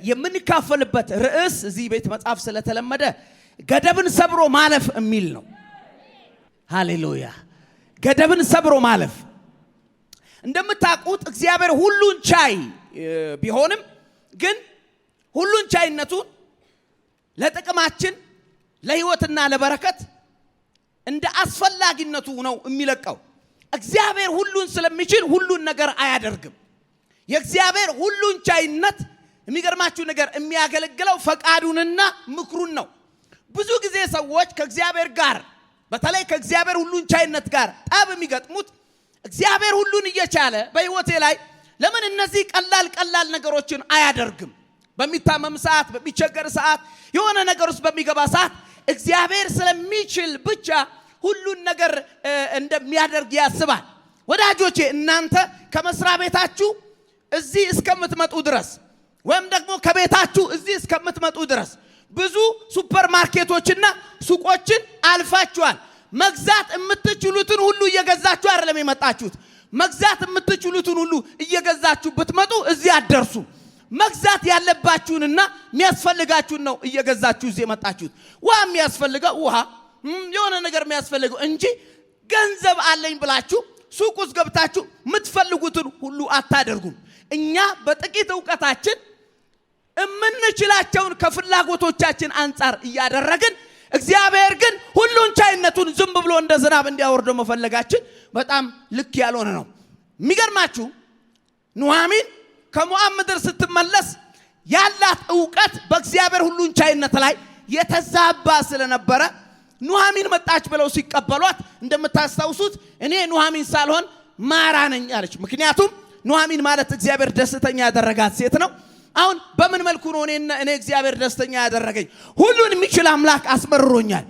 የምንካፈልበት ርዕስ እዚህ ቤት መጽሐፍ ስለተለመደ ገደብን ሰብሮ ማለፍ የሚል ነው። ሃሌሉያ! ገደብን ሰብሮ ማለፍ። እንደምታውቁት እግዚአብሔር ሁሉን ቻይ ቢሆንም ግን ሁሉን ቻይነቱን ለጥቅማችን ለሕይወትና ለበረከት እንደ አስፈላጊነቱ ነው የሚለቀው። እግዚአብሔር ሁሉን ስለሚችል ሁሉን ነገር አያደርግም። የእግዚአብሔር ሁሉን ቻይነት የሚገርማችሁ ነገር የሚያገለግለው ፈቃዱንና ምክሩን ነው። ብዙ ጊዜ ሰዎች ከእግዚአብሔር ጋር በተለይ ከእግዚአብሔር ሁሉን ቻይነት ጋር ጠብ የሚገጥሙት እግዚአብሔር ሁሉን እየቻለ በሕይወቴ ላይ ለምን እነዚህ ቀላል ነገሮችን አያደርግም? በሚታመም ሰዓት፣ በሚቸገር ሰዓት፣ የሆነ ነገር ውስጥ በሚገባ ሰዓት እግዚአብሔር ስለሚችል ብቻ ሁሉን ነገር እንደሚያደርግ ያስባል። ወዳጆቼ እናንተ ከመስሪያ ቤታችሁ እዚህ እስከምትመጡ ድረስ ወይም ደግሞ ከቤታችሁ እዚህ እስከምትመጡ ድረስ ብዙ ሱፐርማርኬቶችና ሱቆችን አልፋችኋል። መግዛት የምትችሉትን ሁሉ እየገዛችሁ አይደለም የመጣችሁት። መግዛት የምትችሉትን ሁሉ እየገዛችሁ ብትመጡ እዚህ አትደርሱ። መግዛት ያለባችሁንና የሚያስፈልጋችሁን ነው እየገዛችሁ እዚህ የመጣችሁት። ውሃ የሚያስፈልገው ውሃ፣ የሆነ ነገር የሚያስፈልገው እንጂ ገንዘብ አለኝ ብላችሁ ሱቅ ውስጥ ገብታችሁ የምትፈልጉትን ሁሉ አታደርጉም። እኛ በጥቂት ዕውቀታችን የምንችላቸውን ከፍላጎቶቻችን አንጻር እያደረግን እግዚአብሔር ግን ሁሉን ቻይነቱን ዝም ብሎ እንደ ዝናብ እንዲያወርደው መፈለጋችን በጣም ልክ ያልሆነ ነው። የሚገርማችሁ ኑኃሚን ከሞዓብ ምድር ስትመለስ ያላት ዕውቀት በእግዚአብሔር ሁሉን ቻይነት ላይ የተዛባ ስለነበረ ኑኃሚን መጣች ብለው ሲቀበሏት እንደምታስታውሱት እኔ ኑኃሚን ሳልሆን ማራ ነኝ አለች። ምክንያቱም ኑኃሚን ማለት እግዚአብሔር ደስተኛ ያደረጋት ሴት ነው። አሁን በምን መልኩ ነው እኔ እግዚአብሔር ደስተኛ ያደረገኝ? ሁሉን የሚችል አምላክ አስመርሮኛል።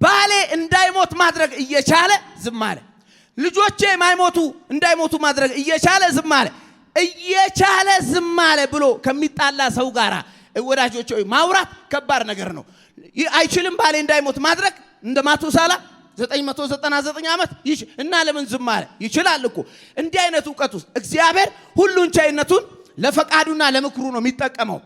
ባሌ እንዳይሞት ማድረግ እየቻለ ዝም አለ። ልጆቼ እንዳይሞቱ ማድረግ እየቻለ ዝም አለ። እየቻለ ዝም አለ ብሎ ከሚጣላ ሰው ጋራ ወዳጆቼ ማውራት ከባድ ነገር ነው። አይችልም ባሌ እንዳይሞት ማድረግ እንደ ማቱሳላ 999 ዓመት እና ለምን ዝም አለ? ይችላል እኮ። እንዲህ አይነት ዕውቀት ውስጥ እግዚአብሔር ሁሉን ቻይነቱን ለፈቃዱና ለምክሩ ነው የሚጠቀመው።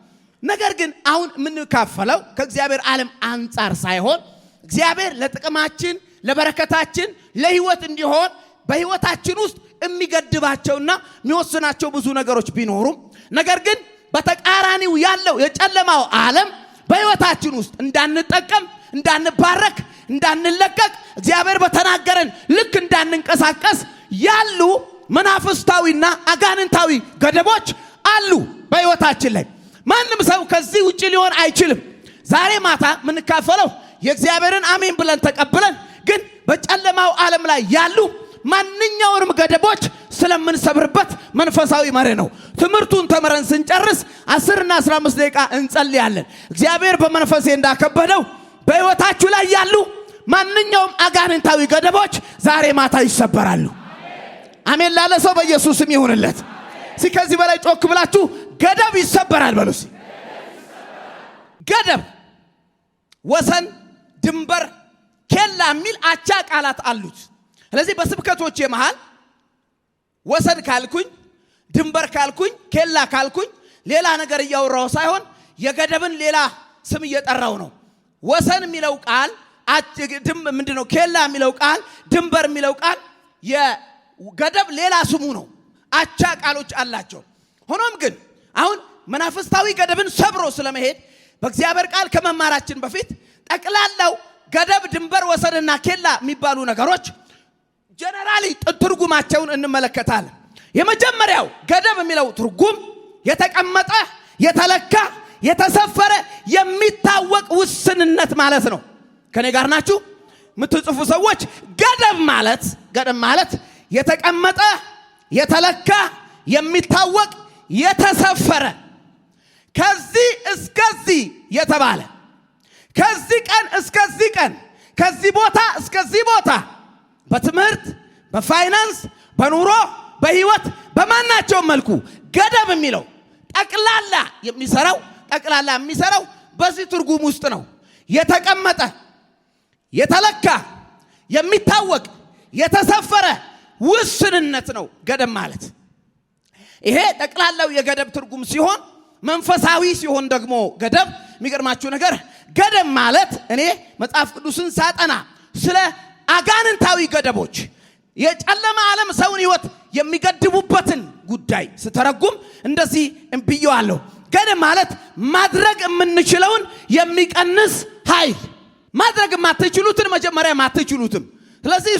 ነገር ግን አሁን የምንካፈለው ከእግዚአብሔር ዓለም አንጻር ሳይሆን እግዚአብሔር ለጥቅማችን፣ ለበረከታችን፣ ለሕይወት እንዲሆን በሕይወታችን ውስጥ የሚገድባቸውና የሚወስናቸው ብዙ ነገሮች ቢኖሩም ነገር ግን በተቃራኒው ያለው የጨለማው ዓለም በሕይወታችን ውስጥ እንዳንጠቀም፣ እንዳንባረክ፣ እንዳንለቀቅ እግዚአብሔር በተናገረን ልክ እንዳንንቀሳቀስ ያሉ መናፍስታዊና አጋንንታዊ ገደቦች አሉ በሕይወታችን ላይ። ማንም ሰው ከዚህ ውጪ ሊሆን አይችልም። ዛሬ ማታ የምንካፈለው የእግዚአብሔርን አሜን ብለን ተቀብለን ግን በጨለማው ዓለም ላይ ያሉ ማንኛውንም ገደቦች ስለምንሰብርበት መንፈሳዊ መሪ ነው። ትምህርቱን ተመረን ስንጨርስ 10 እና 15 ደቂቃ እንጸልያለን። እግዚአብሔር በመንፈሴ እንዳከበደው በሕይወታችሁ ላይ ያሉ ማንኛውም አጋንንታዊ ገደቦች ዛሬ ማታ ይሰበራሉ። አሜን ላለ ሰው በኢየሱስም ይሁንለት። ከዚህ በላይ ጮክ ብላችሁ ገደብ ይሰበራል በሉ። ገደብ፣ ወሰን፣ ድንበር፣ ኬላ የሚል አቻ ቃላት አሉት። ስለዚህ በስብከቶቼ መሃል ወሰን ካልኩኝ፣ ድንበር ካልኩኝ፣ ኬላ ካልኩኝ ሌላ ነገር እያወራው ሳይሆን የገደብን ሌላ ስም እየጠራው ነው። ወሰን የሚለው ቃል ምንድነው? ኬላ የሚለው ቃል፣ ድንበር የሚለው ቃል የገደብ ሌላ ስሙ ነው። አቻ ቃሎች አላቸው። ሆኖም ግን አሁን መናፍስታዊ ገደብን ሰብሮ ስለመሄድ በእግዚአብሔር ቃል ከመማራችን በፊት ጠቅላላው ገደብ፣ ድንበር፣ ወሰንና ኬላ የሚባሉ ነገሮች ጀነራሊ ትርጉማቸውን እንመለከታለን። የመጀመሪያው ገደብ የሚለው ትርጉም የተቀመጠ፣ የተለካ፣ የተሰፈረ፣ የሚታወቅ ውስንነት ማለት ነው። ከኔ ጋር ናችሁ የምትጽፉ ሰዎች? ገደብ ማለት የተቀመጠ፣ የተለካ፣ የሚታወቅ፣ የተሰፈረ፣ ከዚህ እስከዚህ የተባለ፣ ከዚህ ቀን እስከዚህ ቀን፣ ከዚህ ቦታ እስከዚህ ቦታ፣ በትምህርት፣ በፋይናንስ፣ በኑሮ፣ በሕይወት በማናቸውም መልኩ ገደብ የሚለው ጠቅላላ የሚሰራው በዚህ ትርጉም ውስጥ ነው። የተቀመጠ፣ የተለካ፣ የሚታወቅ፣ የተሰፈረ ውስንነት ነው ገደብ ማለት። ይሄ ጠቅላላው የገደብ ትርጉም ሲሆን መንፈሳዊ ሲሆን ደግሞ ገደብ የሚገርማችሁ ነገር ገደብ ማለት እኔ መጽሐፍ ቅዱስን ሳጠና ስለ አጋንንታዊ ገደቦች የጨለማ ዓለም ሰውን ሕይወት የሚገድቡበትን ጉዳይ ስተረጉም እንደዚህ ብየዋለሁ። ገደብ ማለት ማድረግ የምንችለውን የሚቀንስ ኃይል፣ ማድረግ የማትችሉትን መጀመሪያ ማትችሉትም። ስለዚህ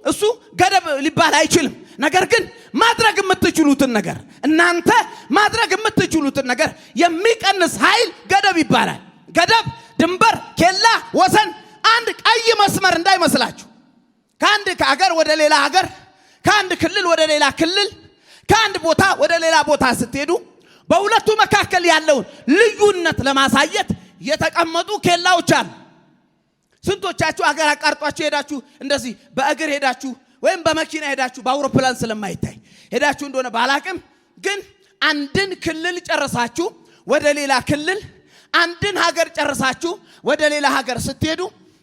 እሱ ገደብ ሊባል አይችልም። ነገር ግን ማድረግ የምትችሉትን ነገር እናንተ ማድረግ የምትችሉትን ነገር የሚቀንስ ኃይል ገደብ ይባላል። ገደብ ድንበር፣ ኬላ፣ ወሰን፣ አንድ ቀይ መስመር እንዳይመስላችሁ። ከአንድ ሀገር ወደ ሌላ ሀገር፣ ከአንድ ክልል ወደ ሌላ ክልል፣ ከአንድ ቦታ ወደ ሌላ ቦታ ስትሄዱ በሁለቱ መካከል ያለውን ልዩነት ለማሳየት የተቀመጡ ኬላዎች አሉ። ስንቶቻችሁ ሀገር አቋርጣችሁ ሄዳችሁ እንደዚህ በእግር ሄዳችሁ ወይም በመኪና ሄዳችሁ በአውሮፕላን ስለማይታይ ሄዳችሁ እንደሆነ ባላቅም፣ ግን አንድን ክልል ጨርሳችሁ ወደ ሌላ ክልል፣ አንድን ሀገር ጨርሳችሁ ወደ ሌላ ሀገር ስትሄዱ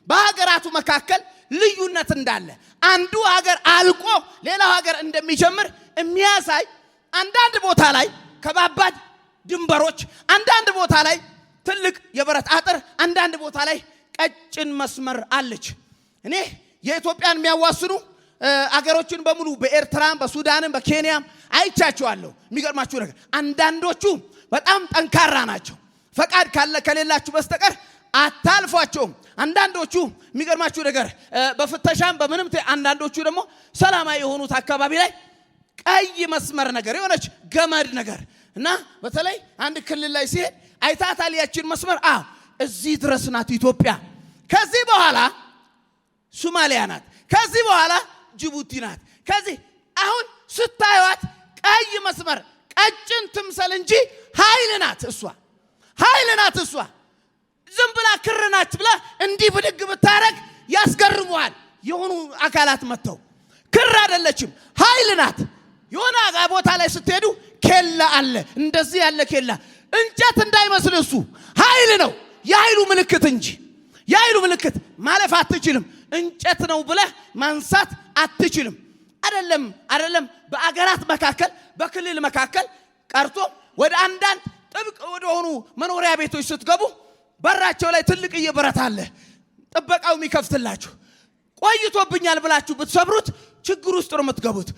በሀገራቱ መካከል ልዩነት እንዳለ፣ አንዱ ሀገር አልቆ ሌላው ሀገር እንደሚጀምር የሚያሳይ አንዳንድ ቦታ ላይ ከባባድ ድንበሮች፣ አንዳንድ ቦታ ላይ ትልቅ የብረት አጥር፣ አንዳንድ ቦታ ላይ ቀጭን መስመር አለች። እኔ የኢትዮጵያን የሚያዋስኑ አገሮችን በሙሉ በኤርትራም በሱዳንም በኬንያም አይቻቸዋለሁ። የሚገርማችሁ ነገር አንዳንዶቹ በጣም ጠንካራ ናቸው። ፈቃድ ከሌላችሁ በስተቀር አታልፏቸውም። አንዳንዶቹ የሚገርማችሁ ነገር በፍተሻም በምንም አንዳንዶቹ ደግሞ ሰላማዊ የሆኑት አካባቢ ላይ ቀይ መስመር ነገር የሆነች ገመድ ነገር እና በተለይ አንድ ክልል ላይ ሲሄድ አይታታል ያችን መስመር እዚህ ድረስ ናት ኢትዮጵያ፣ ከዚህ በኋላ ሶማሊያ ናት፣ ከዚህ በኋላ ጅቡቲ ናት። ከዚህ አሁን ስታዩት ቀይ መስመር ቀጭን ትምሰል እንጂ ኃይል ናት እሷ፣ ኃይል ናት እሷ። ዝም ብላ ክር ናት ብላ እንዲህ ብድግ ብታረግ ያስገርሙሃል የሆኑ አካላት መጥተው። ክር አይደለችም፣ ኃይል ናት። የሆነ ቦታ ላይ ስትሄዱ ኬላ አለ፣ እንደዚህ ያለ ኬላ እንጨት እንዳይመስል እሱ ኃይል ነው፣ የኃይሉ ምልክት እንጂ የኃይሉ ምልክት ማለፍ አትችልም። እንጨት ነው ብለህ ማንሳት አትችልም። አይደለም በአገራት መካከል በክልል መካከል ቀርቶ ወደ አንዳንድ ጥብቅ ወደ ሆኑ መኖሪያ ቤቶች ስትገቡ በራቸው ላይ ትልቅ ብረት አለ፣ ጥበቃው የሚከፍትላችሁ። ቆይቶብኛል ብላችሁ ብትሰብሩት ችግር ውስጥ ነው የምትገቡት።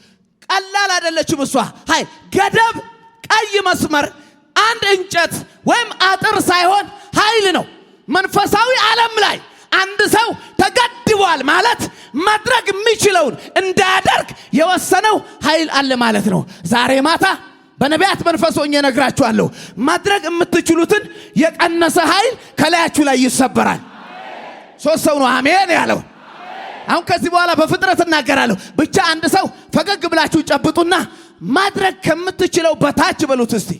ቀላል አይደለችም እሷ ኃይል። ገደብ ቀይ መስመር አንድ እንጨት ወይም አጥር ሳይሆን ኃይል ነው። መንፈሳዊ ዓለም ላይ አንድ ሰው ተገድቧል ማለት ማድረግ የሚችለውን እንዳያደርግ የወሰነው ኃይል አለ ማለት ነው። ዛሬ ማታ በነቢያት መንፈስ ሆኜ ነግራችኋለሁ። ማድረግ የምትችሉትን የቀነሰ ኃይል ከላያችሁ ላይ ይሰበራል። ሶስት ሰው ነው አሜን ያለው። አሁን ከዚህ በኋላ በፍጥረት እናገራለሁ። ብቻ አንድ ሰው ፈገግ ብላችሁ ጨብጡና ማድረግ ከምትችለው በታች በሉት እስቲ።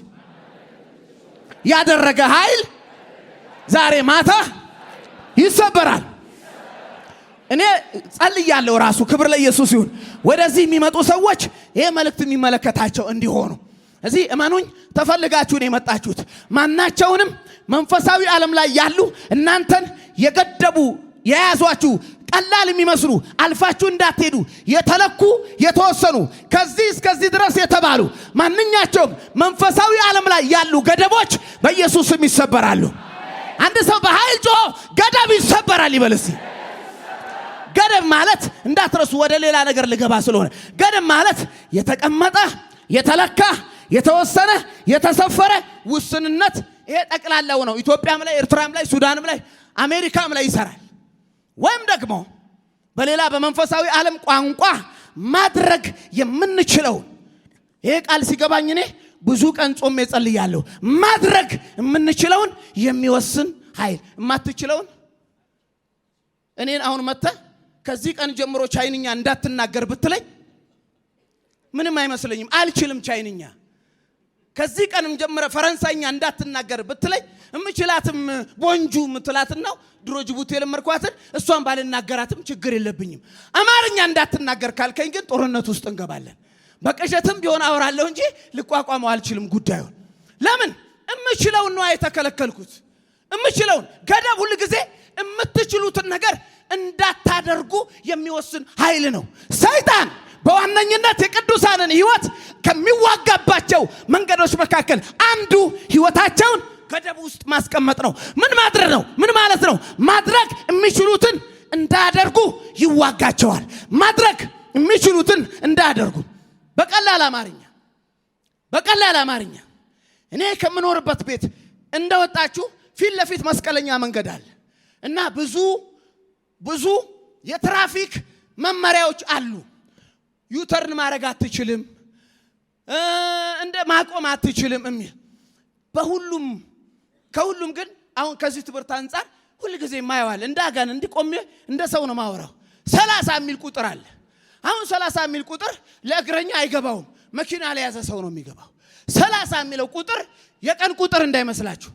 ያደረገ ኃይል ዛሬ ማታ ይሰበራል። እኔ ጸልያለሁ። ራሱ ክብር ለኢየሱስ ይሁን። ወደዚህ የሚመጡ ሰዎች ይሄ መልእክት የሚመለከታቸው እንዲሆኑ እዚህ እመኑኝ፣ ተፈልጋችሁ ነው የመጣችሁት። ማናቸውንም መንፈሳዊ ዓለም ላይ ያሉ እናንተን የገደቡ የያዟችሁ ቀላል የሚመስሉ አልፋችሁ እንዳትሄዱ የተለኩ የተወሰኑ ከዚህ እስከዚህ ድረስ የተባሉ ማንኛቸውም መንፈሳዊ ዓለም ላይ ያሉ ገደቦች በኢየሱስ ስም ይሰበራሉ። አንድ ሰው በኃይል ጮሆ ገደብ ይሰበራል ይበልስ። ገደብ ማለት እንዳትረሱ፣ ወደ ሌላ ነገር ልገባ ስለሆነ ገደብ ማለት የተቀመጠ የተለካ የተወሰነ የተሰፈረ ውስንነት። ይሄ ጠቅላላው ነው። ኢትዮጵያም ላይ ኤርትራም ላይ ሱዳንም ላይ አሜሪካም ላይ ይሰራል። ወይም ደግሞ በሌላ በመንፈሳዊ ዓለም ቋንቋ ማድረግ የምንችለው ይሄ ቃል ሲገባኝ እኔ ብዙ ቀን ጾሜ ጸልያለሁ። ማድረግ የምንችለውን የሚወስን ኃይል። የማትችለውን እኔን አሁን መጥተህ ከዚህ ቀን ጀምሮ ቻይንኛ እንዳትናገር ብትለኝ ምንም አይመስለኝም። አልችልም ቻይንኛ። ከዚህ ቀንም ጀምረ ፈረንሳይኛ እንዳትናገር ብትለኝ እምችላትም ቦንጁ ምትላትና ድሮ ጅቡቲ ለመርኳትን እሷን ባልናገራትም ችግር የለብኝም። አማርኛ እንዳትናገር ካልከኝ ግን ጦርነት ውስጥ እንገባለን። በቅዠትም ቢሆን አወራለሁ እንጂ ልቋቋመው አልችልም ጉዳዩን። ለምን? እምችለውን ነው የተከለከልኩት። እምችለውን ገደብ ሁሉ ጊዜ እምትችሉትን ነገር እንዳታደርጉ የሚወስን ኃይል ነው። ሰይጣን በዋነኝነት የቅዱሳንን ሕይወት ከሚዋጋባቸው መንገዶች መካከል አንዱ ሕይወታቸውን ገደብ ውስጥ ማስቀመጥ ነው። ምን ማድረግ ነው? ምን ማለት ነው? ማድረግ የሚችሉትን እንዳያደርጉ ይዋጋቸዋል። ማድረግ የሚችሉትን እንዳያደርጉ። በቀላል አማርኛ እኔ ከምኖርበት ቤት እንደወጣችሁ ፊት ለፊት መስቀለኛ መንገድ አለ እና ብዙ የትራፊክ መመሪያዎች አሉ። ዩተርን ማድረግ አትችልም፣ እንደ ማቆም አትችልም የሚል ከሁሉም ግን አሁን ከዚህ ትምህርት አንፃር ሁሉ ጊዜ የማየዋል እንዳጋን እንዲቆም እንደ ሰው ነው ማወራው። 30 የሚል ቁጥር አለ። አሁን 30 የሚል ቁጥር ለእግረኛ አይገባውም፣ መኪና ላይ ያዘ ሰው ነው የሚገባው። 30 የሚለው ቁጥር የቀን ቁጥር እንዳይመስላችሁ፣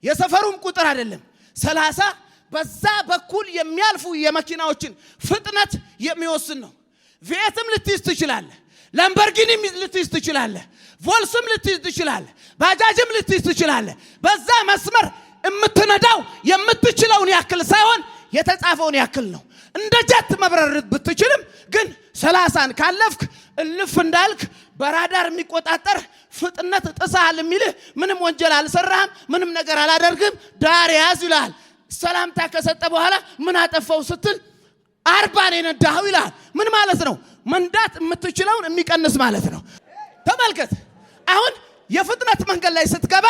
የሰፈሩም ቁጥር አይደለም። 30 በዛ በኩል የሚያልፉ የመኪናዎችን ፍጥነት የሚወስን ነው። ቪኤትም ልትይዝ ትችላለህ፣ ላምበርጊኒም ልትይዝ ትችላለህ፣ ቮልስም ልትይዝ ትችላለህ፣ ባጃጅም ልትይዝ ትችላለህ። በዛ መስመር የምትነዳው የምትችለውን ያክል ሳይሆን የተጻፈውን ያክል ነው። እንደ ጀት መብረር ብትችልም ግን 30ን ካለፍክ እልፍ እንዳልክ በራዳር የሚቆጣጠር ፍጥነት ጥሳል የሚልህ ምንም ወንጀል አልሰራህም፣ ምንም ነገር አላደርግም፣ ዳር ያዝ ይላል። ሰላምታ ከሰጠ በኋላ ምን አጠፋው ስትል 40 ነው የነዳኸው ይላል። ምን ማለት ነው? መንዳት የምትችለውን የሚቀንስ ማለት ነው። ተመልከት። አሁን የፍጥነት መንገድ ላይ ስትገባ፣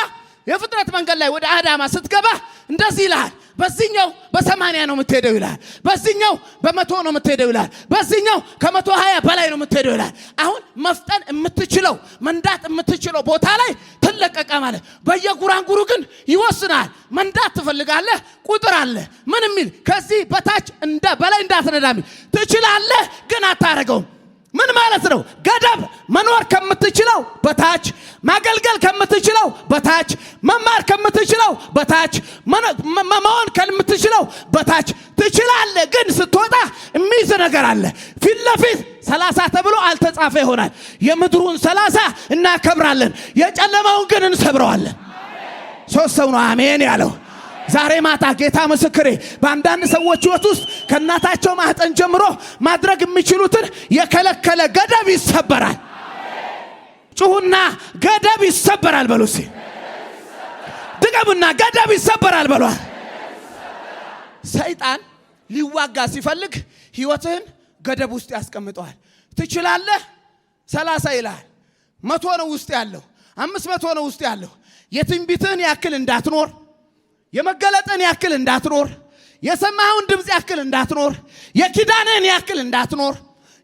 የፍጥነት መንገድ ላይ ወደ አዳማ ስትገባ እንደዚህ ይላል። በዚህኛው በ80 ነው የምትሄደው ይላል። በዚህኛው በ100 ነው የምትሄደው ይላል። በዚህኛው ከ120 በላይ ነው የምትሄደው ይላል። አሁን መፍጠን የምትችለው መንዳት የምትችለው ቦታ ላይ ተለቀቀ ማለት። በየጉራንጉሩ ግን ይወስናል። መንዳት ትፈልጋለህ፣ ቁጥር አለ። ምን የሚል ከዚህ በታች እንደ በላይ እንዳትነዳሚ ትችላለህ፣ ግን አታረገውም። ምን ማለት ነው? ገደብ መኖር ከምትችለው በታች፣ ማገልገል ከምትችለው በታች፣ መማር ከምትችለው በታች፣ መሆን ከምትችለው በታች ትችላለህ። ግን ስትወጣ የሚይዝ ነገር አለ። ፊት ለፊት 30 ተብሎ አልተጻፈ ይሆናል። የምድሩን 30 እናከብራለን፣ የጨለማውን ግን እንሰብረዋለን። ሶስት ሰው ነው አሜን ያለው። ዛሬ ማታ ጌታ ምስክሬ በአንዳንድ ሰዎች ሕይወት ውስጥ ከእናታቸው ማህፀን ጀምሮ ማድረግ የሚችሉትን የከለከለ ገደብ ይሰበራል። ጩሁና ገደብ ይሰበራል በሉሲ። ድገሙና ገደብ ይሰበራል በሏል። ሰይጣን ሊዋጋ ሲፈልግ ሕይወትህን ገደብ ውስጥ ያስቀምጠዋል። ትችላለህ 30 ይላል። 100 ነው ውስጥ ያለው፣ 500 ነው ውስጥ ያለው። የትንቢትህን ያክል እንዳትኖር፣ የመገለጥን ያክል እንዳትኖር፣ የሰማኸውን ድምፅ ያክል እንዳትኖር፣ የኪዳንህን ያክል እንዳትኖር፣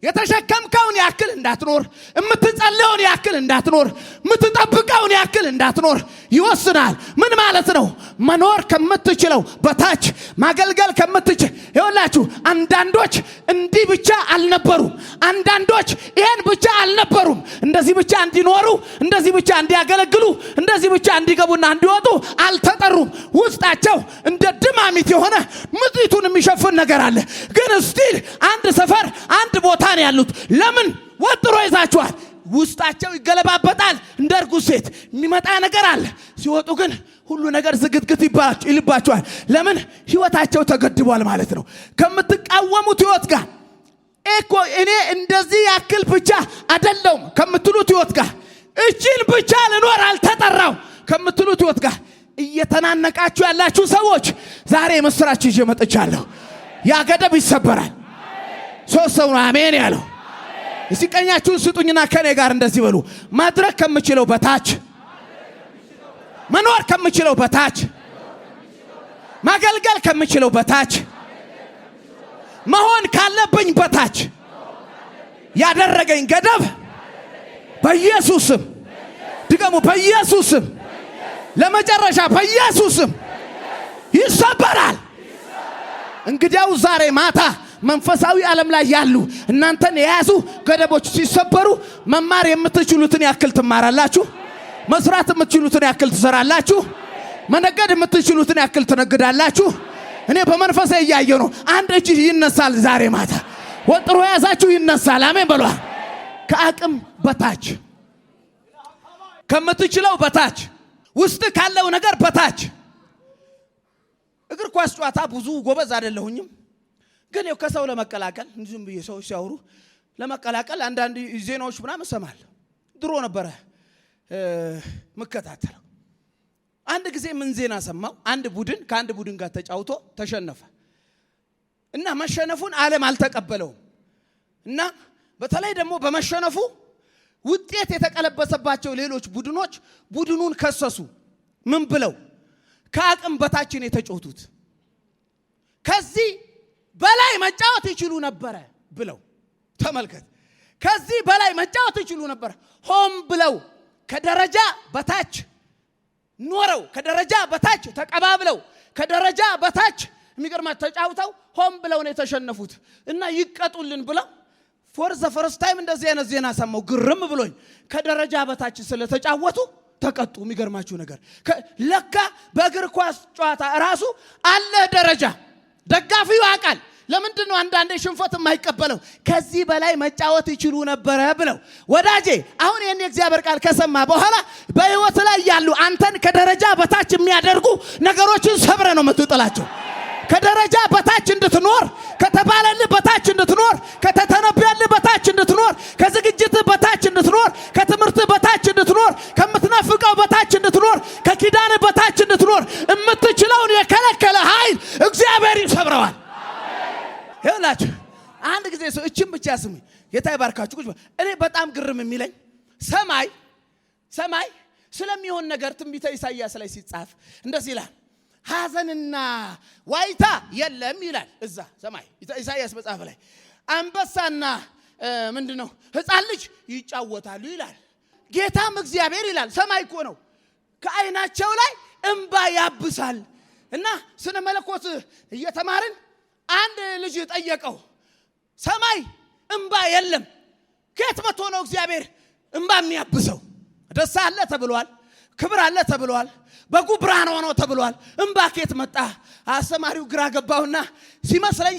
የተሸከምከውን ያክል እንዳትኖር፣ የምትጸልየውን ያክል እንዳትኖር፣ የምትጠብቀውን ያክል እንዳትኖር ይወስናል። ምን ማለት ነው? መኖር ከምትችለው በታች ማገልገል ከምትችል። ይኸውላችሁ አንዳንዶች እንዲህ ብቻ አልነበሩም። አንዳንዶች ይሄን ብቻ አልነበሩም። እንደዚህ ብቻ እንዲኖሩ፣ እንደዚህ ብቻ እንዲያገለግሉ፣ እንደዚህ ብቻ እንዲገቡና እንዲወጡ አልተጠሩም። ውስጣቸው እንደ ድማሚት የሆነ ምድሪቱን የሚሸፍን ነገር አለ። ግን ስቲል አንድ ሰፈር አንድ ቦታ ነው ያሉት። ለምን ወጥሮ ይዛቸዋል? ውስጣቸው ይገለባበጣል። እንደ እርጉዝ ሴት የሚመጣ ነገር አለ። ሲወጡ ግን ሁሉ ነገር ዝግትግት ይልባቸዋል። ለምን? ህይወታቸው ተገድቧል ማለት ነው። ከምትቃወሙት ህይወት ጋር እኮ እኔ እንደዚህ ያክል ብቻ አይደለም ከምትሉት ህይወት ጋር እቺን ብቻ ልኖር አልተጠራው ከምትሉት ህይወት ጋር እየተናነቃችሁ ያላችሁ ሰዎች ዛሬ መስራችሁ ይዤ መጥቻለሁ። ያ ገደብ ይሰበራል። ሶስት ሰው ነው አሜን ያለው። እስቲ ቀኛችሁን ስጡኝና ከኔ ጋር እንደዚህ በሉ። ማድረግ ከምችለው በታች፣ መኖር ከምችለው በታች፣ ማገልገል ከምችለው በታች፣ መሆን ካለብኝ በታች ያደረገኝ ገደብ በኢየሱስም፣ ድገሙ በኢየሱስም፣ ለመጨረሻ በኢየሱስም ይሰበራል። እንግዲያው ዛሬ ማታ መንፈሳዊ ዓለም ላይ ያሉ እናንተን የያዙ ገደቦች ሲሰበሩ መማር የምትችሉትን ያክል ትማራላችሁ። መስራት የምትችሉትን ያክል ትሰራላችሁ። መነገድ የምትችሉትን ያክል ትነግዳላችሁ። እኔ በመንፈሴ እያየሁ ነው። አንድ እጅ ይነሳል ዛሬ ማታ። ወጥሮ ያዛችሁ ይነሳል። አሜን በሏ። ከአቅም በታች፣ ከምትችለው በታች፣ ውስጥ ካለው ነገር በታች። እግር ኳስ ጨዋታ ብዙ ጎበዝ አይደለሁኝም፣ ግን ከሰው ለመቀላቀል እንዲሁም ብዬ ሰዎች ሲያወሩ ለመቀላቀል አንዳንድ ዜናዎች ምናምን እሰማለሁ። ድሮ ነበረ መከታተለው። አንድ ጊዜ ምን ዜና ሰማው? አንድ ቡድን ከአንድ ቡድን ጋር ተጫውቶ ተሸነፈ እና መሸነፉን ዓለም አልተቀበለውም እና በተለይ ደግሞ በመሸነፉ ውጤት የተቀለበሰባቸው ሌሎች ቡድኖች ቡድኑን ከሰሱ። ምን ብለው? ከአቅም በታችን የተጫወቱት ከዚህ በላይ መጫወት ይችሉ ነበር ብለው። ተመልከት፣ ከዚህ በላይ መጫወት ይችሉ ነበር። ሆም ብለው ከደረጃ በታች ኖረው ከደረጃ በታች ተቀባብለው ከደረጃ በታች የሚገርማት ተጫውተው ሆም ብለው ነው የተሸነፉት እና ይቀጡልን ብለው ፎር ዘ ፈርስት ታይም እንደዚህ አይነት ዜና ሰማው። ግርም ብሎኝ ከደረጃ በታች ስለተጫወቱ ተቀጡ። የሚገርማችሁ ነገር ለካ በእግር ኳስ ጨዋታ ራሱ አለ ደረጃ። ደጋፊው ያውቃል። ለምንድን ነው አንዳንዴ ሽንፈት የማይቀበለው? ከዚህ በላይ መጫወት ይችሉ ነበር ብለው። ወዳጄ አሁን የኔ እግዚአብሔር ቃል ከሰማ በኋላ በህይወት ላይ ያሉ አንተን ከደረጃ በታች የሚያደርጉ ነገሮችን ሰብረ ነው የምትጥላቸው። ከደረጃ በታች እንድትኖር ከተባለልህ በታች እንድትኖር ከተተነበየልህ በታች እንድትኖር ከዝግጅትህ በታች እንድትኖር ከትምህርትህ በታች እንድትኖር ከምትናፍቀው በታች እንድትኖር ከኪዳንህ በታች እንድትኖር የምትችለውን የከለከለ ኃይል እግዚአብሔር ይሰብረዋል። ይኸውላችሁ አንድ ጊዜ ሰው እቺን ብቻ ስሙኝ፣ ጌታ ይባርካችሁ። እኔ በጣም ግርም የሚለኝ ሰማይ ስለሚሆን ነገር ትንቢተ ኢሳይያስ ላይ ሲጻፍ እንደዚህ ይላል፣ ሐዘንና ዋይታ የለም ይላል። እዛ ሰማይ ኢሳይያስ መጽሐፍ ላይ አንበሳና ምንድነው ሕፃን ልጅ ይጫወታሉ ይላል። ጌታም እግዚአብሔር ይላል፣ ሰማይ እኮ ነው፣ ከዓይናቸው ላይ እንባ ያብሳል። እና ስነ መለኮት እየተማርን አንድ ልጅ ጠየቀው፣ ሰማይ እንባ የለም ከየት መጥቶ ነው እግዚአብሔር እንባ የሚያብሰው? ደስታ አለ ተብሏል፣ ክብር አለ ተብሏል፣ በጉ ብርሃን ሆኖ ተብሏል። እንባ ከየት መጣ? አስተማሪው ግራ ገባውና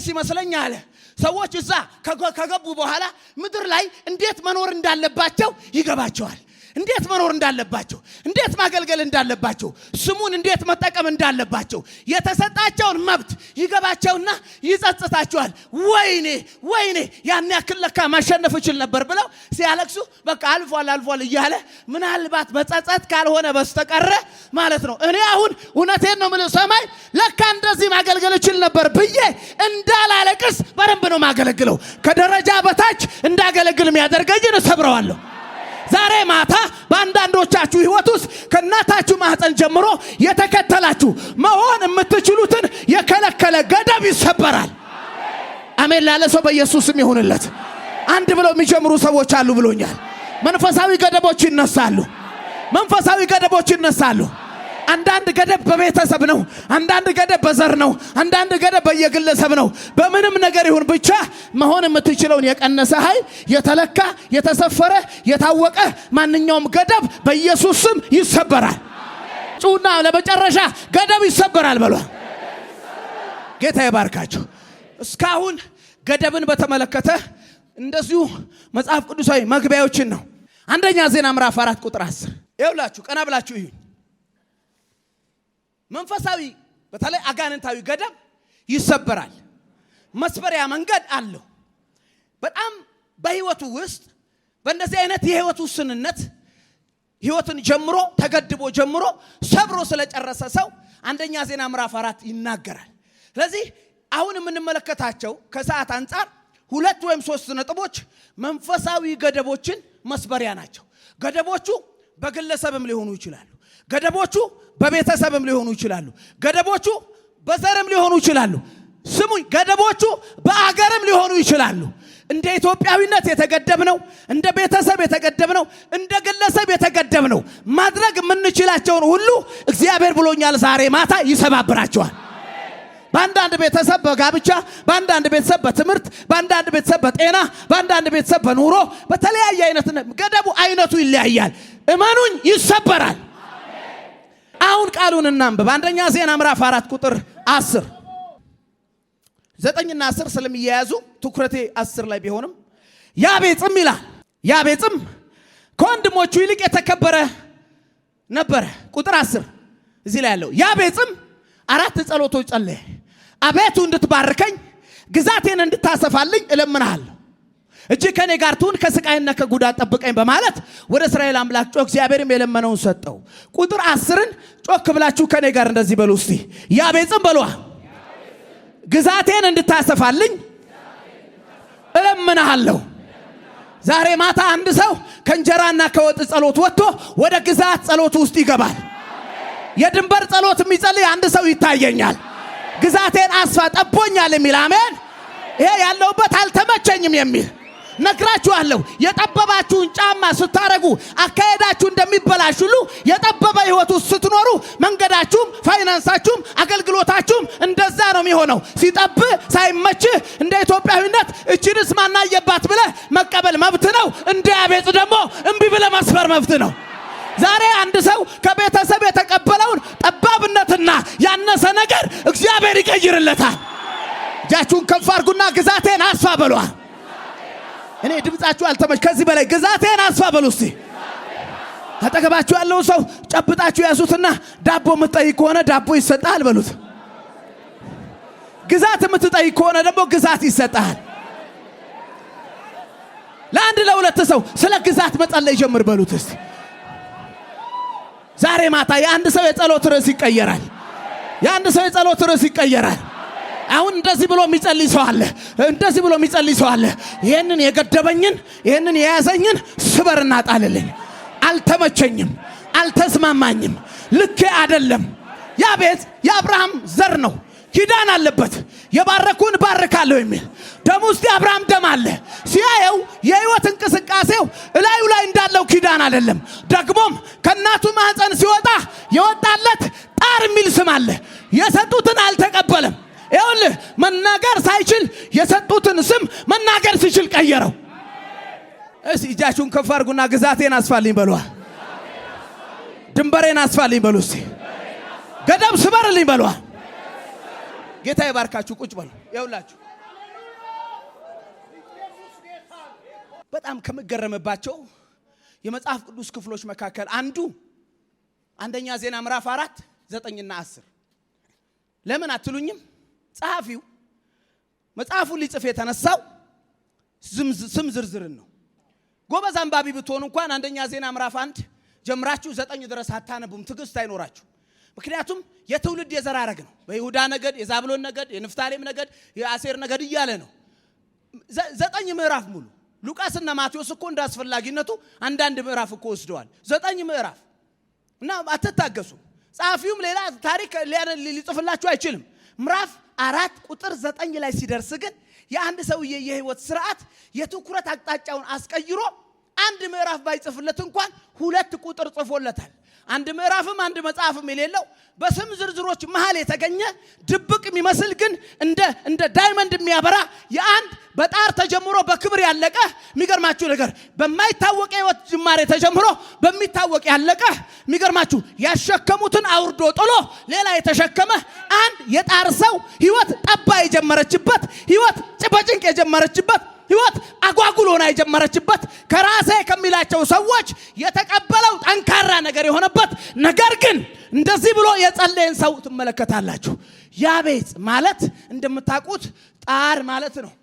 ሲመስለኝ አለ ሰዎች እዛ ከገቡ በኋላ ምድር ላይ እንዴት መኖር እንዳለባቸው ይገባቸዋል። እንዴት መኖር እንዳለባቸው፣ እንዴት ማገልገል እንዳለባቸው፣ ስሙን እንዴት መጠቀም እንዳለባቸው የተሰጣቸውን መብት ይገባቸውና ይጸጽታቸዋል። ወይኔ ያን ያክል ለካ ማሸነፍ ይችል ነበር ብለው ሲያለቅሱ በቃ አልፏል እያለ ምናልባት በጸጸት ካልሆነ በስተቀረ ማለት ነው። እኔ አሁን እውነቴን ነው የምልህ፣ ሰማይ ለካ እንደዚህ ማገልገል ይችል ነበር ብዬ እንዳላለቅስ በደንብ ነው ማገለግለው። ከደረጃ በታች እንዳገለግል የሚያደርገኝን እሰብረዋለሁ። ዛሬ ማታ በአንዳንዶቻችሁ ህይወት ውስጥ ከእናታችሁ ማህፀን ጀምሮ የተከተላችሁ መሆን የምትችሉትን የከለከለ ገደብ ይሰበራል። አሜን ላለ ሰው በኢየሱስም ይሁንለት። አንድ ብለው የሚጀምሩ ሰዎች አሉ ብሎኛል። መንፈሳዊ ገደቦች ይነሳሉ። አንዳንድ ገደብ በቤተሰብ ነው፣ አንዳንድ ገደብ በዘር ነው፣ አንዳንድ ገደብ በየግለሰብ ነው። በምንም ነገር ይሁን ብቻ መሆን የምትችለውን የቀነሰ ኃይል የተለካ የተሰፈረ የታወቀ ማንኛውም ገደብ በኢየሱስ ስም ይሰበራል። ጩና ለመጨረሻ ገደብ ይሰበራል በሏ። ጌታ ይባርካችሁ። እስካሁን ገደብን በተመለከተ እንደዚሁ መጽሐፍ ቅዱሳዊ መግቢያዎችን ነው። አንደኛ ዜና ምዕራፍ 4 ቁጥር 10 ይኸውላችሁ፣ ቀና ብላችሁ ይሁን። መንፈሳዊ በተለይ አጋንንታዊ ገደብ ይሰበራል። መስበሪያ መንገድ አለው። በጣም በህይወቱ ውስጥ በእንደዚህ አይነት የህይወት ውስንነት ህይወትን ጀምሮ ተገድቦ ጀምሮ ሰብሮ ስለጨረሰ ሰው አንደኛ ዜና ምዕራፍ 4 ይናገራል። ስለዚህ አሁን የምንመለከታቸው ከሰዓት አንፃር 2 ወይም 3 ነጥቦች መንፈሳዊ ገደቦችን መስበሪያ ናቸው። ገደቦቹ በግለሰብም ሊሆኑ ይችላሉ። ገደቦቹ በቤተሰብም ሊሆኑ ይችላሉ። ገደቦቹ በዘርም ሊሆኑ ይችላሉ። ስሙኝ፣ ገደቦቹ በአገርም ሊሆኑ ይችላሉ። እንደ ኢትዮጵያዊነት የተገደብነው፣ እንደ ቤተሰብ የተገደብነው፣ እንደ ግለሰብ የተገደብነው ማድረግ የምንችላቸውን ሁሉ እግዚአብሔር ብሎኛል ዛሬ ማታ ይሰባብራቸዋል። በአንዳንድ ቤተሰብ በጋብቻ፣ በአንዳንድ ቤተሰብ በትምህርት፣ በአንዳንድ ቤተሰብ በጤና፣ በአንዳንድ ቤተሰብ በኑሮ፣ በተለያየ አይነት ገደቡ አይነቱ ይለያያል። እመኑኝ ይሰበራል። አሁን ቃሉን እናንብብ። አንደኛ ዜና ምዕራፍ 4 ቁጥር 10 9 እና 10 ስለሚያያዙ ትኩረቴ 10 ላይ ቢሆንም ያቤጽም ይላል። ያቤጽም ከወንድሞቹ ይልቅ የተከበረ ነበረ። ቁጥር 10 እዚህ ላይ ያለው ያቤጽም 4 ጸሎቶች ጸለየ። አቤቱ እንድትባርከኝ ግዛቴን እንድታሰፋልኝ እለምንሃለሁ። እጅ ከኔ ጋር ትሁን ከስቃይና ከጉዳት ጠብቀኝ በማለት ወደ እስራኤል አምላክ ጮህ። እግዚአብሔርም የለመነውን ሰጠው። ቁጥር 10ን ጮክ ብላችሁ ከኔ ጋር እንደዚህ በሉ እስቲ። ያቤጽም በሏ ግዛቴን እንድታሰፋልኝ እለምንሃለሁ። ዛሬ ማታ አንድ ሰው ከእንጀራና ከወጥ ጸሎት ወጥቶ ወደ ግዛት ጸሎት ውስጥ ይገባል። የድንበር ጸሎት የሚጸልይ አንድ ሰው ይታየኛል። ግዛቴን አስፋ ጠቦኛል የሚል አሜን። ይሄ ያለውበት አልተመቸኝም የሚል ነግራችኋለሁ። የጠበባችሁን ጫማ ስታረጉ አካሄዳችሁ እንደሚበላሽ ሁሉ የጠበበ ህይወት ውስጥ ስትኖሩ መንገዳችሁም፣ ፋይናንሳችሁም፣ አገልግሎታችሁም እንደዛ ነው የሚሆነው። ሲጠብ ሳይመች እንደ ኢትዮጵያዊነት እቺንስ ማናየባት ብለ መቀበል መብት ነው። እንደ ያቤጽ ደግሞ እምቢ ብለ መስፈር መብት ነው። ዛሬ አንድ ሰው ከቤተሰብ የተቀበለውን ጠባብነትና ያነሰ ነገር እግዚአብሔር ይቀይርለታል። እጃችሁን ከፍ አድርጉና ግዛቴን አስፋ በሏ። እኔ ድምጻችሁ አልተመች። ከዚህ በላይ ግዛቴን አስፋ በሉ እስቲ። አጠገባችሁ ያለው ሰው ጨብጣችሁ ያዙትና ዳቦ የምትጠይቅ ከሆነ ዳቦ ይሰጣል በሉት። ግዛት የምትጠይቅ ከሆነ ደግሞ ግዛት ይሰጣል። ለአንድ ለሁለት ሰው ስለ ግዛት መጸለይ ጀምር በሉት እስቲ። ዛሬ ማታ የአንድ ሰው የጸሎት ርዕስ ይቀየራል። የአንድ ሰው የጸሎት ርዕስ ይቀየራል። አሁን እንደዚህ ብሎ የሚጸልይ ሰው አለ። እንደዚህ ብሎ የሚጸልይ ሰው አለ። ይሄንን የገደበኝን ይሄንን የያዘኝን ስበርና ጣልልኝ። አልተመቸኝም፣ አልተስማማኝም፣ ልክ አይደለም። ያቤጽ የአብርሃም ዘር ነው። ኪዳን አለበት። የባረኩን ባርካለሁ የሚል ደም ውስጥ የአብርሃም ደም አለ። ሲያየው የህይወት እንቅስቃሴው እላዩ ላይ እንዳለው ኪዳን አይደለም። ደግሞም ከእናቱ ማህፀን ሲወጣ የወጣለት ጣር የሚል ስም አለ። የሰጡትን አልተቀበለም። ይኸውልህ መናገር ሳይችል የሰጡትን ስም መናገር ሲችል ቀየረው። እስቲ እጃችሁን ከፍ አድርጉና ግዛቴን አስፋልኝ በሏ። ድንበሬን አስፋልኝ በሉ እስቲ። ገደብ ስበርልኝ በሏ። ጌታ ይባርካችሁ። ቁጭ በሉ። ይኸውላችሁ በጣም ከመገረምባቸው የመጽሐፍ ቅዱስ ክፍሎች መካከል አንዱ አንደኛ ዜና ምዕራፍ 4 9 እና 10 ለምን አትሉኝም? ጸሐፊው መጽሐፉን ሊጽፍ የተነሳው ስም ዝርዝርን ነው። ጎበዝ አንባቢ ብትሆኑ እንኳን አንደኛ ዜና ምዕራፍ 1 ጀምራችሁ 9 ድረስ አታነቡም፣ ትዕግስት አይኖራችሁ። ምክንያቱም የትውልድ የዘር ሐረግ ነው። በይሁዳ ነገድ፣ የዛብሎን ነገድ፣ የንፍታሌም ነገድ፣ የአሴር ነገድ እያለ ነው 9 ምዕራፍ ሙሉ። ሉቃስና ማቴዎስ እኮ እንዳስፈላጊነቱ አንዳንድ ምዕራፍ እኮ ወስደዋል። 9 ምዕራፍ እና አትታገሱ። ጸሐፊውም ሌላ ታሪክ ሊጽፍላችሁ አይችልም። ምዕራፍ 4 ቁጥር 9 ላይ ሲደርስ ግን የአንድ ሰውዬ የህይወት ስርዓት የትኩረት አቅጣጫውን አስቀይሮ አንድ ምዕራፍ ባይጽፍለት እንኳን 2 ቁጥር ጽፎለታል። አንድ ምዕራፍም አንድ መጽሐፍም የሌለው በስም ዝርዝሮች መሃል የተገኘ ድብቅ የሚመስል ግን እንደ ዳይመንድ የሚያበራ የአንድ በጣር ተጀምሮ በክብር ያለቀ የሚገርማችሁ ነገር በማይታወቅ ህይወት ጅማሬ ተጀምሮ በሚታወቅ ያለቀ የሚገርማችሁ ያሸከሙትን አውርዶ ጥሎ ሌላ የተሸከመ አንድ የጣር ሰው ህይወት ጠባ የጀመረችበት ህይወት በጭንቅ የጀመረችበት ህይወት አጓጉል ሆና የጀመረችበት ከራሴ ከሚላቸው ሰዎች የተቀበለው ጠንካራ ነገር የሆነበት ነገር ግን እንደዚህ ብሎ የጸለየን ሰው ትመለከታላችሁ። ያቤጽ ማለት እንደምታውቁት ጣር ማለት ነው፣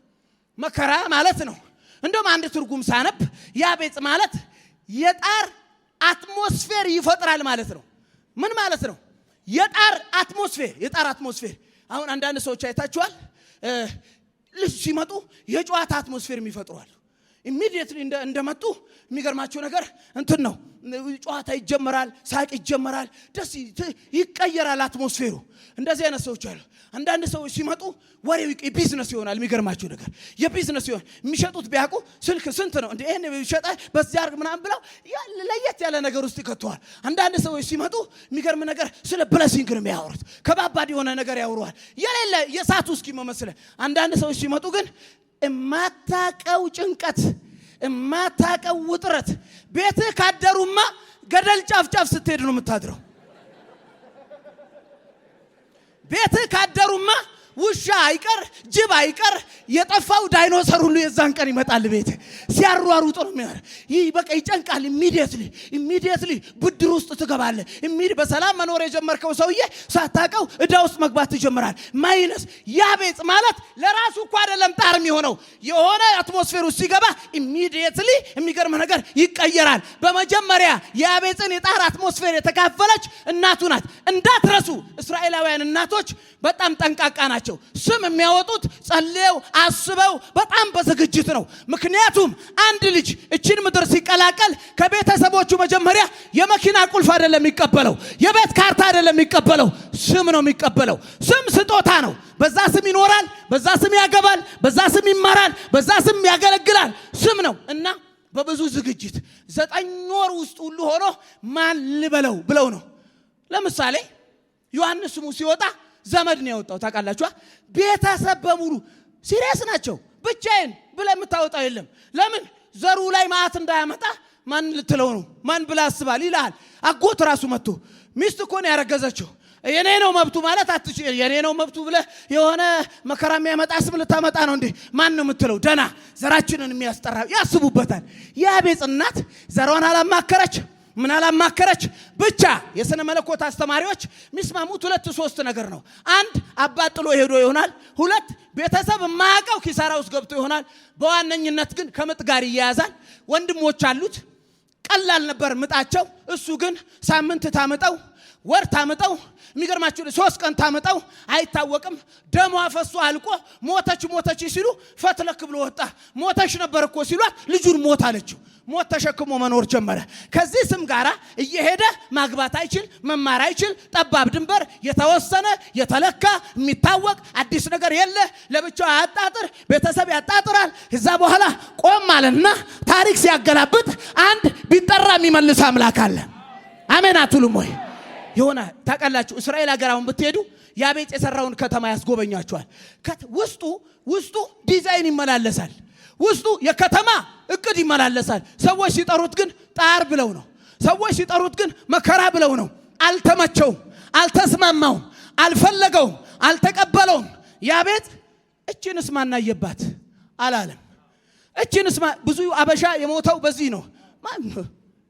መከራ ማለት ነው። እንደውም አንድ ትርጉም ሳነብ ያቤጽ ማለት የጣር አትሞስፌር ይፈጥራል ማለት ነው። ምን ማለት ነው? የጣር አትሞስፌር። አሁን አንዳንድ ሰዎች አይታችኋል፣ ልጅ ሲመጡ የጨዋታ አትሞስፌር የሚፈጥሯል። ኢሚዲየትሊ እንደመጡ የሚገርማቸው ነገር እንትን ነው፣ ጨዋታ ይጀመራል፣ ሳቅ ይጀመራል፣ ደስ ይቀየራል አትሞስፌሩ። እንደዚህ አይነት ሰዎች አሉ። አንዳንድ ሰዎች ሲመጡ ወሬው ቢዝነስ ይሆናል። የሚገርማቸው ነገር የቢዝነስ ይሆን የሚሸጡት ቢያውቁ ስልክ ስንት ነው እንዴ እኔ ይሸጣ በዚህ አርግ ምናምን ብለው ለየት ያለ ነገር ውስጥ ይከተዋል። አንዳንድ ሰዎች ሲመጡ የሚገርም ነገር ስለ ብለሲንግ ነው የሚያወሩት፣ ከባባድ የሆነ ነገር ያወሩዋል የሌለ የሳቱ እስኪ መመስለ። አንዳንድ ሰዎች ሲመጡ ግን እማታቀው ጭንቀት፣ እማታቀው ውጥረት። ቤትህ ካደሩማ ገደል ጫፍ ስትሄድ ነው የምታድረው። ቤትህ ካደሩማ ውሻ አይቀር ጅብ አይቀር የጠፋው ዳይኖሰር ሁሉ የዛን ቀን ይመጣል ቤት ሲያሯሩጥ ነው የሚያር ይህ በቃ ይጨንቃል ኢሚዲየትሊ ብድር ውስጥ ትገባለህ በሰላም መኖር የጀመርከው ሰውዬ ሳታቀው እዳ ውስጥ መግባት ትጀምራል ማይነስ ያቤጽ ማለት ለራሱ እኮ አይደለም ጣር የሚሆነው የሆነ አትሞስፌር ውስጥ ሲገባ ኢሚዲየትሊ የሚገርም ነገር ይቀየራል በመጀመሪያ ያቤጽን የጣር አትሞስፌር የተካፈለች እናቱ ናት እንዳትረሱ እስራኤላውያን እናቶች በጣም ጠንቃቃ ናቸው ስም የሚያወጡት ጸልየው አስበው በጣም በዝግጅት ነው ምክንያቱም አንድ ልጅ እቺን ምድር ሲቀላቀል ከቤተሰቦቹ መጀመሪያ የመኪና ቁልፍ አይደለም የሚቀበለው የቤት ካርታ አይደለም የሚቀበለው ስም ነው የሚቀበለው ስም ስጦታ ነው በዛ ስም ይኖራል በዛ ስም ያገባል በዛ ስም ይማራል በዛ ስም ያገለግላል ስም ነው እና በብዙ ዝግጅት 9 ወር ውስጥ ሁሉ ሆኖ ማን ልበለው ብለው ነው ለምሳሌ ዮሐንስ ስሙ ሲወጣ ዘመድ ነው ያወጣው ታውቃላችሁ ቤተሰብ በሙሉ ሲሪየስ ናቸው ብቻዬን ብለ የምታወጣው የለም ለምን ዘሩ ላይ ማአት እንዳያመጣ ማን ልትለው ነው ማን ብላ አስባል ይላል አጎት ራሱ መጥቶ ሚስት እኮ ነው ያረገዘችው የኔ ነው መብቱ ማለት አትችል የኔ ነው መብቱ ብለ የሆነ መከራም ያመጣ ስም ልታመጣ ነው እንዴ ማን ነው የምትለው ደና ዘራችንን የሚያስጠራ ያስቡበታል ያቤጽ እናት ዘሯን አላማከረች ምን አላማከረች ብቻ የሰነ መለኮት አስተማሪዎች ሚስማሙት 2-3 ነገር ነው አንድ አባጥሎ ሄዶ ይሆናል 2 ቤተሰብ ማያቀው ኪሳራ ውስጥ ገብቶ ይሆናል በዋነኝነት ግን ከምጥ ጋር ይያዛል ወንድሞች አሉት ቀላል ነበር ምጣቸው እሱ ግን ሳምንት ታመጣው ወር ታመጣው የሚገርማችሁ 3 ቀን ታመጣው አይታወቅም ደሟ ፈሶ አልቆ ሞተች ሲሉ ፈትለክ ብሎ ወጣ ሞተሽ ነበር እኮ ሲሏት ልጁን ሞት አለችው ሞት ተሸክሞ መኖር ጀመረ ከዚህ ስም ጋራ እየሄደ ማግባት አይችል መማር አይችል ጠባብ ድንበር የተወሰነ የተለካ የሚታወቅ አዲስ ነገር የለ ለብቻው ያጣጥር ቤተሰብ ያጣጥራል ከዛ በኋላ ቆም አለና ታሪክ ሲያገላብጥ አንድ ቢጠራ የሚመልስ አምላክ አለ አሜን አትሉም ወይ የሆነ ታውቃላችሁ እስራኤል ሀገራውን ብትሄዱ ያቤጽ የሰራውን ከተማ ያስጎበኛቸዋል ውስጡ ዲዛይን ይመላለሳል ውስጡ የከተማ እቅድ ይመላለሳል ሰዎች ሲጠሩት ግን ጣር ብለው ነው ሰዎች ሲጠሩት ግን መከራ ብለው ነው አልተመቸውም አልተስማማውም አልፈለገውም አልተቀበለውም ያቤጽ እቺንስ ማናየባት አላለም እቺንስ ብዙ አበሻ የሞተው በዚህ ነው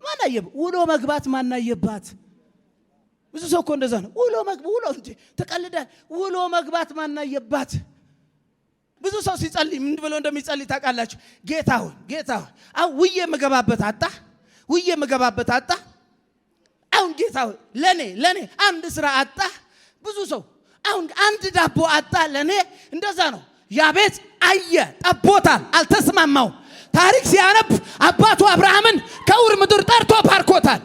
ማናየብ ውሎ መግባት ማናየባት ብዙ ሰው እኮ እንደዛ ነው ውሎ እንጂ ተቀልዳል ውሎ መግባት ማናየባት ብዙ ሰው ሲጸልይ ምን ብሎ እንደሚጸልይ ታውቃላችሁ ጌታ ሆይ አው ውዬ መገባበት አጣ አሁን ጌታ ሆይ ለኔ አንድ ስራ አጣ ብዙ ሰው አሁን አንድ ዳቦ አጣ ለኔ እንደዛ ነው ያቤጽ አየ ጠቦታል አልተስማማው ታሪክ ሲያነብ አባቱ አብርሃምን ከኡር ምድር ጠርቶ ባርኮታል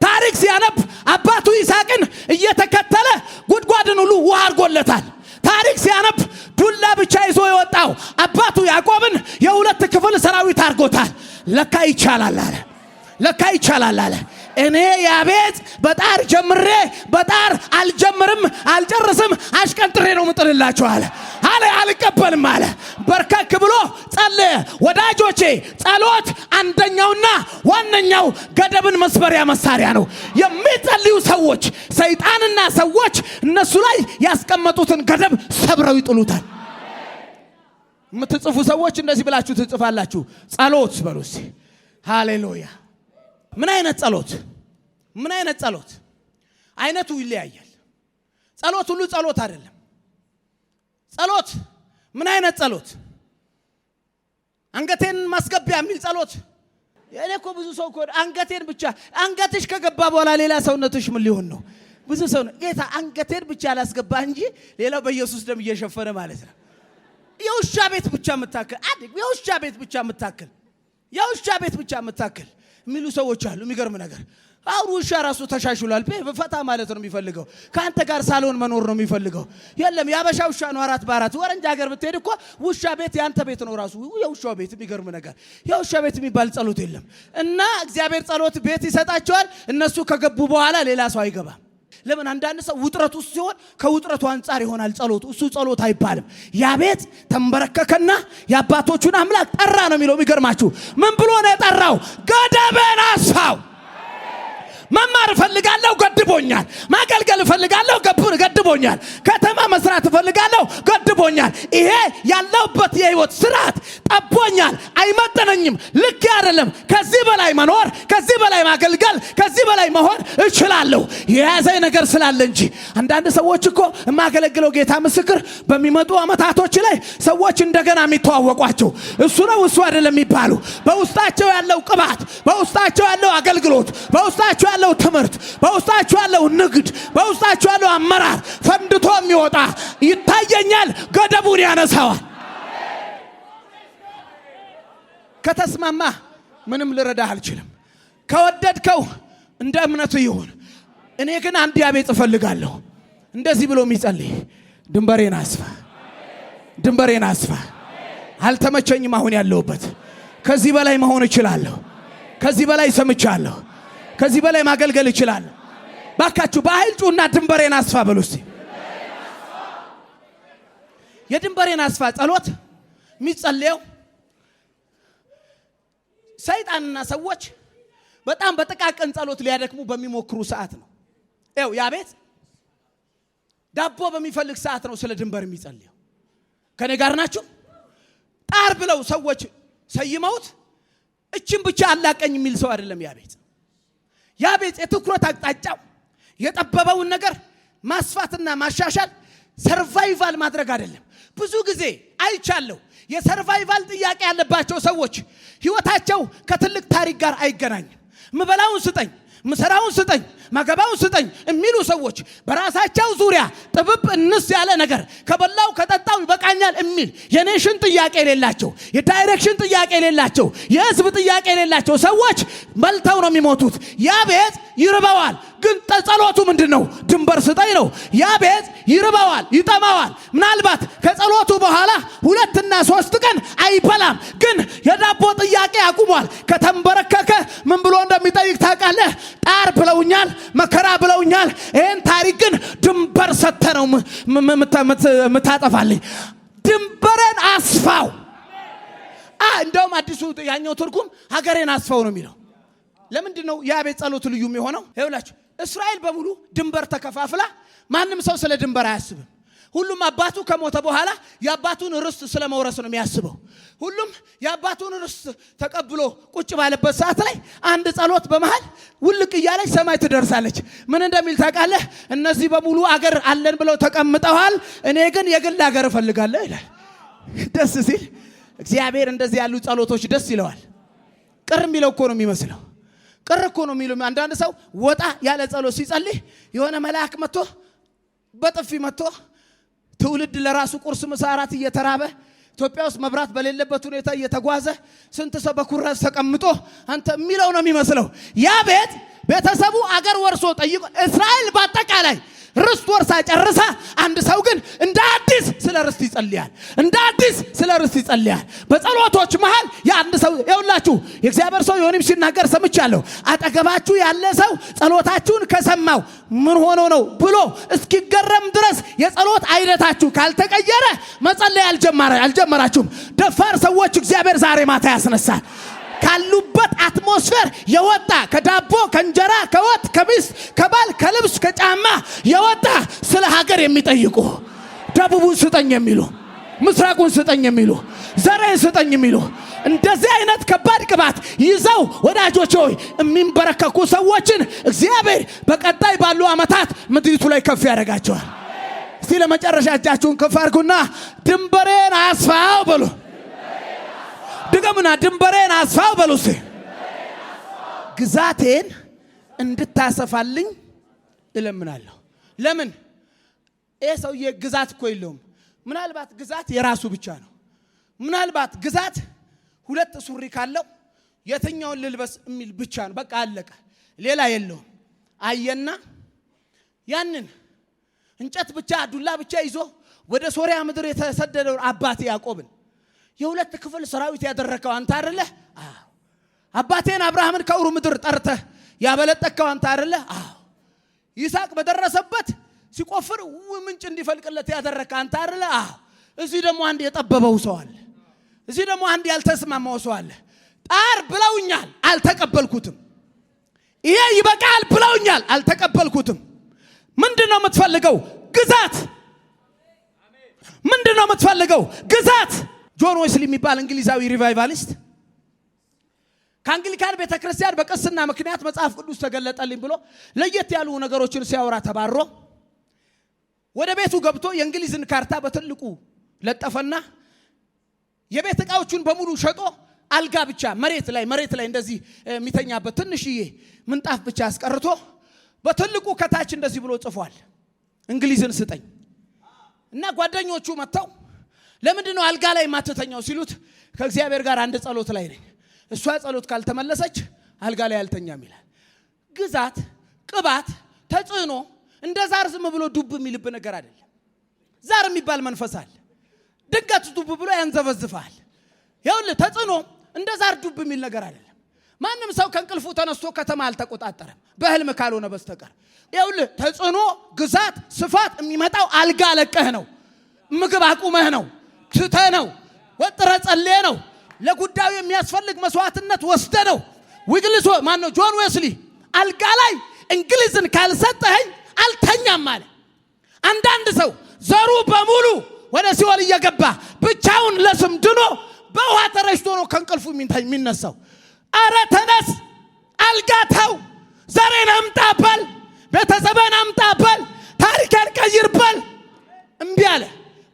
ታሪክ ሲያነብ አባቱ ይስሐቅን እየተከተለ ጉድጓድን ሁሉ ውሃ አርጎለታል ታሪክ ሲያነብ ዱላ ብቻ ይዞ የወጣው አባቱ ያዕቆብን የ2 ክፍል ሰራዊት አርጎታል ለካ ይቻላል አለ እኔ ያቤጽ በጣር ጀምሬ በጣር አልጀምርም አልጨርስም አሽቀንጥሬ ነው ምጥልላችሁ አለ አልቀበልም አለ በርከክ ብሎ ጸለየ ወዳጆቼ ጸሎት አንደኛውና ዋነኛው ገደብን መስበሪያ መሳሪያ ነው የሚጸልዩ ሰዎች ሰይጣንና ሰዎች እነሱ ላይ ያስቀመጡትን ገደብ ሰብረው ይጥሉታል የምትጽፉ ሰዎች እንደዚህ ብላችሁ ትጽፋላችሁ ጸሎት በሉስ ሃሌሉያ ምን አይነት ጸሎት አይነቱ ይለያያል ጸሎት ሁሉ ጸሎት አይደለም ጸሎት ምን አይነት ጸሎት አንገቴን ማስገቢያ የሚል ጸሎት የኔ እኮ ብዙ ሰው እኮ አንገቴን ብቻ አንገትሽ ከገባ በኋላ ሌላ ሰውነትሽ ምን ሊሆን ነው ብዙ ሰው ጌታ አንገቴን ብቻ አላስገባ እንጂ ሌላው በኢየሱስ ደም እየሸፈነ ማለት ነው የውሻ ቤት ብቻ የምታክል ሚሉ ሰዎች አሉ የሚገርም ነገር አሁን ውሻ ራሱ ተሻሽሏል በፈታ ማለት ነው የሚፈልገው ካንተ ጋር ሳሎን መኖር ነው የሚፈልገው የለም ያበሻ ውሻ ነው 4x4 ወረንጅ ሀገር ብትሄድ እኮ ውሻ ቤት ያንተ ቤት ነው ራሱ የውሻው ቤት የሚገርም ነገር የውሻ ቤት የሚባል ጸሎት የለም እና እግዚአብሔር ጸሎት ቤት ይሰጣቸዋል እነሱ ከገቡ በኋላ ሌላ ሰው አይገባም ለምን አንዳንድ ሰው ውጥረቱ ሲሆን ከውጥረቱ አንፃር ይሆናል ጸሎቱ እሱ ጸሎት አይባልም ያቤጽ ተንበረከከና ያባቶቹን አምላክ ጠራ ነው የሚለው የሚገርማችሁ ምን ብሎ ነው የጠራው ገደብን አስፋው መማር እፈልጋለሁ ገድቦኛል። ማገልገል እፈልጋለሁ ገድቦኛል። ከተማ መስራት እፈልጋለሁ ገድቦኛል። ይሄ ያለውበት የህይወት ስርዓት ጠቦኛል፣ አይመጥነኝም፣ ልክ አይደለም። ከዚህ በላይ መኖር፣ ከዚህ በላይ ማገልገል፣ ከዚህ በላይ መሆን እችላለሁ የያዘኝ ነገር ስላለ እንጂ። አንዳንድ ሰዎች እኮ የማገለግለው ጌታ ምስክር በሚመጡ አመታቶች ላይ ሰዎች እንደገና የሚተዋወቋቸው እሱ ነው እሱ አይደለም የሚባሉ በውስጣቸው ያለው ቅባት፣ በውስጣቸው ያለው አገልግሎት፣ በውስጣቸው ያለው ትምህርት፣ በውስጣቸው ያለው ንግድ፣ በውስጣቸው ያለው አመራር ፈንድቶ የሚወጣ ይታየኛል። ገደቡን ያነሳዋል። ከተስማማ ምንም ልረዳህ አልችልም። ከወደድከው እንደ እምነቱ ይሁን። እኔ ግን አንድ ያቤት እፈልጋለሁ እንደዚህ ብሎ የሚጸልይ ድንበሬን አስፋ፣ ድንበሬን አስፋ። አልተመቸኝም አሁን ያለሁበት። ከዚህ በላይ መሆን እችላለሁ። ከዚህ በላይ ሰምቻለሁ። ከዚህ በላይ ማገልገል እችላለሁ። ባካችሁ በኃይል ጩና ድንበሬን አስፋ በሉ እስቲ። የድንበሬን አስፋ ጸሎት የሚጸልየው ሰይጣንና ሰዎች በጣም በጥቃቅን ጸሎት ሊያደክሙ በሚሞክሩ ሰዓት ነው። ያው ያቤት ዳቦ በሚፈልግ ሰዓት ነው ስለ ድንበር የሚጸልየው። ከኔ ጋር ናችሁ? ጣር ብለው ሰዎች ሰይመውት እችን ብቻ አላቀኝ የሚል ሰው አይደለም ያቤት። ያቤት የትኩረት አቅጣጫው የጠበበውን ነገር ማስፋትና ማሻሻል፣ ሰርቫይቫል ማድረግ አይደለም። ብዙ ጊዜ አይቻለሁ የሰርቫይቫል ጥያቄ ያለባቸው ሰዎች ህይወታቸው ከትልቅ ታሪክ ጋር አይገናኝም። ምበላውን ስጠኝ፣ ምሰራውን ስጠኝ፣ ማገባውን ስጠኝ የሚሉ ሰዎች በራሳቸው ዙሪያ ጥብብ እንስ ያለ ነገር ከበላው ከጠጣው ይበቃኛል የሚል የኔሽን ጥያቄ የሌላቸው፣ የዳይሬክሽን ጥያቄ የሌላቸው፣ የህዝብ ጥያቄ የሌላቸው ሰዎች መልተው ነው የሚሞቱት። ያቤት ይርበዋል፣ ግን ጸሎቱ ምንድነው? ድንበር ስጠኝ ነው። ያቤት ይርበዋል፣ ይጠማዋል። ምናልባት ከጸሎቱ በኋላ 2 እና 3 ቀን አይበላም፣ ግን የዳቦ ጥያቄ አቁሟል። ከተንበረከከ ምን ብሎ እንደሚጠይቅ ታውቃለህ? ጣር ብለውኛል፣ መከራ ብለውኛል። ይሄን ታሪክ ግን ድንበር ሰተ ነው ምታጠፋልኝ። ድንበሬን አስፋው። እንደውም አዲሱ ያኛው ትርጉም ሀገሬን አስፋው ነው የሚለው። ለምንድን ነው ያቤት ጸሎት ልዩ የሚሆነው? ይኸውላችሁ እስራኤል በሙሉ ድንበር ተከፋፍላ ማንም ሰው ስለ ድንበር አያስብም። ሁሉም አባቱ ከሞተ በኋላ የአባቱን ርስት ስለመውረስ ነው የሚያስበው። ሁሉም የአባቱን ርስት ተቀብሎ ቁጭ ባለበት ሰዓት ላይ አንድ ጸሎት በመሃል ውልቅ እያለች ሰማይ ትደርሳለች። ምን እንደሚል ታውቃለህ? እነዚህ በሙሉ አገር አለን ብለው ተቀምጠዋል፣ እኔ ግን የግል አገር እፈልጋለሁ ይላል። ደስ ሲል እግዚአብሔር እንደዚህ ያሉ ጸሎቶች ደስ ይለዋል። ቅር የሚለው እኮ ነው የሚመስለው። ቅር እኮ ነው የሚለው። አንዳንድ ሰው ወጣ ያለ ጸሎት ሲጸልይ የሆነ መልአክ መጥቶ በጥፊ መጥቶ ትውልድ ለራሱ ቁርስ ምሳ እራት እየተራበ ኢትዮጵያ ውስጥ መብራት በሌለበት ሁኔታ እየተጓዘ ስንት ሰው በኩራዝ ተቀምጦ አንተ የሚለው ነው የሚመስለው። ያቤት ቤተሰቡ አገር ወርሶ ጠይቆ እስራኤል በአጠቃላይ ርስት ወርሳ ጨርሳ፣ አንድ ሰው ግን እንደ አዲስ ስለ ርስት ይጸልያል። እንደ አዲስ ስለ ርስት ይጸልያል። በጸሎቶች መሃል የአንድ ሰው ይኸውላችሁ የእግዚአብሔር ሰው ዮኒም ሲናገር ሰምቻለሁ። አጠገባችሁ ያለ ሰው ጸሎታችሁን ከሰማው ምን ሆኖ ነው ብሎ እስኪገረም ድረስ የጸሎት አይነታችሁ ካልተቀየረ መጸለይ አልጀመራችሁም። ደፋር ሰዎች እግዚአብሔር ዛሬ ማታ ያስነሳል። ካሉበት አትሞስፌር የወጣ ከዳቦ ከእንጀራ ከወጥ ከሚስት ከባል ከልብስ ከጫማ የወጣ ስለ ሀገር የሚጠይቁ ደቡቡን ስጠኝ የሚሉ ምስራቁን ስጠኝ የሚሉ ዘሬን ስጠኝ የሚሉ እንደዚህ አይነት ከባድ ቅባት ይዘው ወዳጆች ሆይ የሚንበረከኩ ሰዎችን እግዚአብሔር በቀጣይ ባሉ አመታት ምድሪቱ ላይ ከፍ ያደርጋቸዋል። እስቲ ለመጨረሻ እጃችሁን ከፍ አድርጉና ድንበሬን አስፋው በሉ። ድገሙና ድንበሬን አስፋው በሉ። ግዛቴን እንድታሰፋልኝ እለምናለሁ። ለምን? ይሄ ሰውዬ ግዛት እኮ የለውም። ምናልባት ግዛት የራሱ ብቻ ነው። ምናልባት ግዛት 2 ሱሪ ካለው የትኛውን ልልበስ የሚል ብቻ ነው። በቃ አለቀ፣ ሌላ የለውም። አየና ያንን እንጨት ብቻ ዱላ ብቻ ይዞ ወደ ሶሪያ ምድር የተሰደደው አባቴ ያዕቆብን የ2 ክፍል ሰራዊት ያደረከው አንተ አይደለ? አዎ። አባቴን አብርሃምን ከኡር ምድር ጠርተህ ያበለጠከው አንተ አይደለ? አዎ። ይስሐቅ በደረሰበት ሲቆፍር ምንጭ እንዲፈልቅለት ያደረከ አንተ አይደለ? አዎ። እዚህ ደግሞ አንድ የጠበበው ሰው አለ። እዚህ ደግሞ አንድ ያልተስማማው ሰው አለ። ጣር ብለውኛል፣ አልተቀበልኩትም። ይሄ ይበቃል ብለውኛል፣ አልተቀበልኩትም። ምንድነው የምትፈልገው? ግዛት። ምንድነው የምትፈልገው? ግዛት። ጆን ዌስሊ የሚባል እንግሊዛዊ ሪቫይቫሊስት ከአንግሊካን ቤተክርስቲያን በቅስና ምክንያት መጽሐፍ ቅዱስ ተገለጠልኝ ብሎ ለየት ያሉ ነገሮችን ሲያወራ ተባሮ ወደ ቤቱ ገብቶ የእንግሊዝን ካርታ በትልቁ ለጠፈና የቤት ዕቃዎቹን በሙሉ ሸጦ አልጋ ብቻ መሬት ላይ እንደዚህ የሚተኛበት ትንሽዬ ምንጣፍ ብቻ አስቀርቶ በትልቁ ከታች እንደዚህ ብሎ ጽፏል፣ እንግሊዝን ስጠኝ። እና ጓደኞቹ መተው ለምንድን ነው አልጋ ላይ ማተተኛው ሲሉት ከእግዚአብሔር ጋር አንድ ጸሎት ላይ ነኝ፣ እሷ ጸሎት ካልተመለሰች አልጋ ላይ አልተኛም ይላል። ግዛት፣ ቅባት፣ ተጽዕኖ እንደ ዛር ዝም ብሎ ዱብ የሚልብ ነገር አይደለም። ዛር የሚባል መንፈስ አለ። ድንገት ዱብ ብሎ ያንዘበዝፋል። ይኸውልህ ተጽዕኖ እንደ ዛር ዱብ የሚል ነገር አይደለም። ማንም ሰው ከእንቅልፉ ተነስቶ ከተማ አልተቆጣጠረም በህልም ካልሆነ በስተቀር። ይኸውልህ ተጽዕኖ፣ ግዛት፣ ስፋት የሚመጣው አልጋ ለቀህ ነው፣ ምግብ አቁመህ ነው፣ ትተህ ነው፣ ወጥረህ ጸልየህ ነው፣ ለጉዳዩ የሚያስፈልግ መስዋዕትነት ወስደህ ነው። ጆን ዌስሊ አልጋ ላይ እንግሊዝን ካልሰጠኸኝ አልተኛም አለ። አንዳንድ ሰው ዘሩ በሙሉ ወደ ሲኦል እየገባ ብቻውን ለስም ድኖ በውሃ ተረሽቶ ነው ከእንቅልፉ የሚነሳው። አረ ተነስ፣ አልጋ ተው፣ ዘሬን አምጣበል፣ ቤተሰብን አምጣበል፣ ታሪክን ቀይርበል። እምቢ አለ።